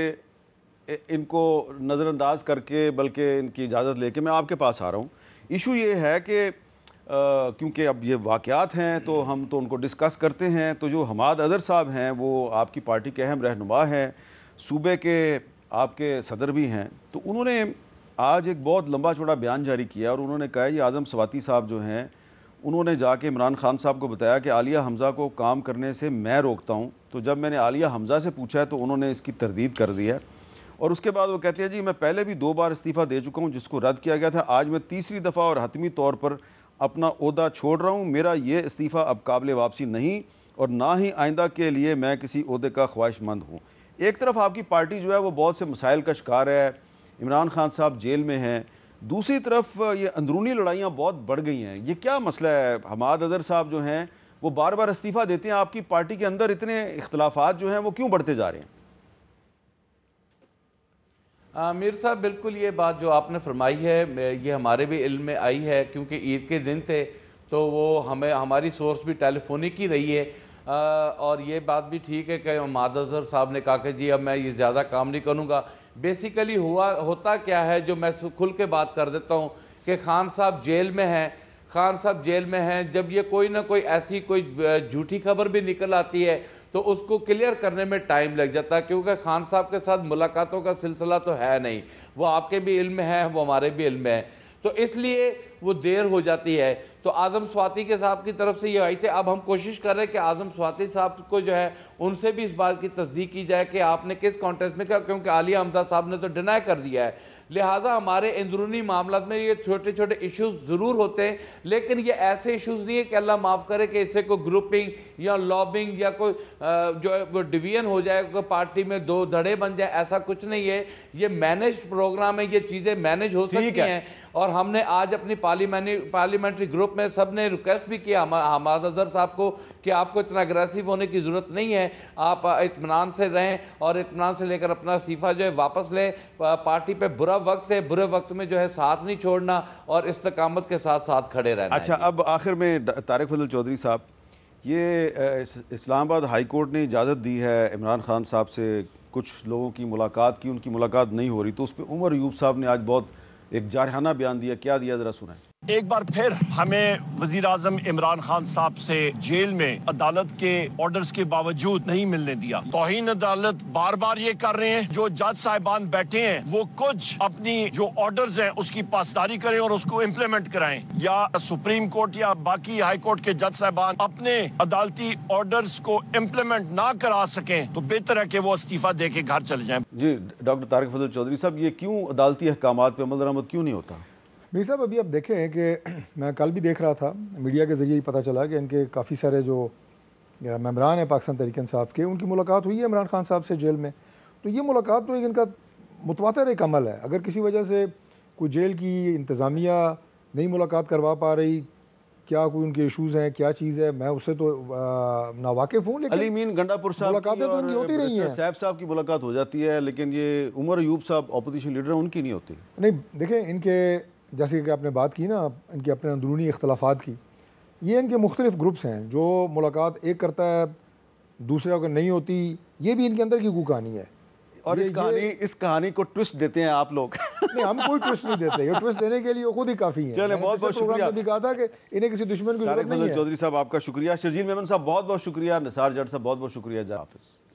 इनको नज़रअंदाज करके, बल्कि इनकी इजाज़त लेके मैं आपके पास आ रहा हूँ। इशू ये है कि क्योंकि अब ये वाक़यात हैं तो हम तो उनको डिस्कस करते हैं। तो जो हमाद अज़हर साहब हैं वो आपकी पार्टी के अहम रहनुमा हैं, सूबे के आपके सदर भी हैं। तो उन्होंने आज एक बहुत लंबा चौड़ा बयान जारी किया और उन्होंने कहा ये आज़म स्वाति साहब जो हैं उन्होंने जाके इमरान खान साहब को बताया कि आलिया हमज़ा को काम करने से मैं रोकता हूँ। तो जब मैंने आलिया हमज़ा से पूछा है तो उन्होंने इसकी तरदीद कर दी है। और उसके बाद वो कहते हैं जी मैं पहले भी 2 बार इस्तीफ़ा दे चुका हूँ जिसको रद्द किया गया था, आज मैं तीसरी दफ़ा और हतमी तौर पर अपना ओहदा छोड़ रहा हूँ। मेरा ये इस्तीफ़ा अब काबिल वापसी नहीं और ना ही आइंदा के लिए मैं किसी ओहदे का ख्वाहिशमंद हूँ। एक तरफ आपकी पार्टी जो है वो बहुत से मसाइल का शिकार है, इमरान खान साहब जेल में हैं, दूसरी तरफ ये अंदरूनी लड़ाइयाँ बहुत बढ़ गई हैं। ये क्या मसला है? हमाद अज़हर साहब जो हैं वो बार बार इस्तीफ़ा देते हैं, आपकी पार्टी के अंदर इतने इख्तलाफात जो हैं वो क्यों बढ़ते जा रहे हैं? मीर साहब, बिल्कुल ये बात जो आपने फरमाई है ये हमारे भी इल्म में आई है, क्योंकि ईद के दिन थे तो वो हमारी सोर्स भी टेलीफोनिक ही रही है। और ये बात भी ठीक है कि हमाद अज़हर साहब ने कहा कि जी अब मैं ये ज़्यादा काम नहीं करूँगा। बेसिकली होता क्या है, जो मैं खुल के बात कर देता हूँ कि खान साहब जेल में हैं। खान साहब जेल में हैं, जब ये कोई ना कोई ऐसी कोई झूठी खबर भी निकल आती है तो उसको क्लियर करने में टाइम लग जाता है, क्योंकि खान साहब के साथ मुलाकातों का सिलसिला तो है नहीं, वो आपके भी इल्म है, वो हमारे भी इल्म है, तो इसलिए वो देर हो जाती है। तो आज़म स्वाति के साहब की तरफ से ये आई थे। अब हम कोशिश कर रहे हैं कि आज़म स्वाति साहब को जो है उनसे भी इस बात की तस्दीक की जाए कि आपने किस कॉन्टेस्ट में किया, क्योंकि आलिया हमजा साहब ने तो डिनाई कर दिया है। लिहाजा हमारे अंदरूनी मामला में ये छोटे छोटे इश्यूज ज़रूर होते हैं, लेकिन ये ऐसे इश्यूज नहीं है कि अल्लाह माफ़ करे कि इससे कोई ग्रुपिंग या लॉबिंग या कोई जो डिवीजन हो जाए, कोई पार्टी में दो धड़े बन जाए, ऐसा कुछ नहीं है। ये मैनेज्ड प्रोग्राम है, ये चीज़ें मैनेज हो सकती हैं। और हमने आज अपनी पार्लियामेंट्री ग्रुप में सब ने रिक्वेस्ट भी किया हमाद अजहर साहब को कि आपको इतना अग्रेसिव होने की ज़रूरत नहीं है, आप इत्मीनान से रहें और इत्मीनान से लेकर अपना इस्तीफ़ा जो है वापस लें। पार्टी पे बुरा वक्त है, बुरे वक्त में जो है साथ नहीं छोड़ना और इस्तकामत के साथ साथ खड़े रहना। अच्छा, अब आखिर में तारिक फजल चौधरी साहब, ये इस्लामाबाद हाई कोर्ट ने इजाज़त दी है इमरान खान साहब से कुछ लोगों की मुलाकात की, उनकी मुलाकात नहीं हो रही, तो उस पर उमर अयूब साहब ने आज बहुत एक जारहाना बयान दिया। क्या दिया, ज़रा सुनाएं। एक बार फिर हमें वजीर आजम इमरान खान साहब से जेल में अदालत के ऑर्डर्स के बावजूद नहीं मिलने दिया। तौहीन अदालत बार बार ये कर रहे हैं। जो जज साहिबान बैठे हैं वो कुछ अपनी जो ऑर्डर्स हैं उसकी पासदारी करें और उसको इम्प्लीमेंट कराएं, या सुप्रीम कोर्ट या बाकी हाई कोर्ट के जज साहिबान अपने अदालती ऑर्डर्स को इम्प्लीमेंट ना करा सकें तो बेहतर है कि वो इस्तीफा दे के घर चले जाएं। जी डॉक्टर तारिक फजल चौधरी साहब, ये क्यों अदालती अहकामात पे अमल दरामद क्यों नहीं होता? मीर साहब, अभी आप देखें कि मैं कल भी देख रहा था, मीडिया के ज़रिए ही पता चला कि इनके काफ़ी सारे जो मेंबरान हैं पाकिस्तान तहरीक इंसाफ के, उनकी मुलाकात हुई है इमरान खान साहब से जेल में। तो ये मुलाकात तो एक इनका मुतवातिर एक अमल है। अगर किसी वजह से कोई जेल की इंतज़ामिया नहीं मुलाकात करवा पा रही, क्या कोई उनके इशूज़ हैं, क्या चीज़ है, मैं उससे तो नावाकिफ़ हूँ, लेकिन अली मीन गंडापुर साहब मुलाकातें तो उनकी होती रही हैं। सैफ साहब की मुलाकात हो जाती है, लेकिन ये उमर अयूब साहब अपोजिशन लीडर हैं, उनकी नहीं होती। नहीं, देखें, इनके जैसे कि आपने बात की ना, इनके अपने अंदरूनी इख्तलाफात की, ये इनके मुख्तलिफ ग्रुप्स हैं। जो मुलाकात एक करता है दूसरा को नहीं होती, ये भी इनके अंदर की कोई कहानी है। और इस कहानी को ट्विस्ट देते हैं आप लोग। नहीं, हम कोई ट्विस्ट नहीं देते, ये ट्विस्ट देने के लिए खुद ही काफ़ी है। चलिए, बहुत बहुत शुक्रिया। भी कहा था कि इन्हें किसी दुश्मन की जरूरत नहीं है। चौधरी साहब आपका शुक्रिया, शर्जील मेमन साहब बहुत बहुत शुक्रिया, निसार जट साहब बहुत बहुत शुक्रिया। हाफिज़।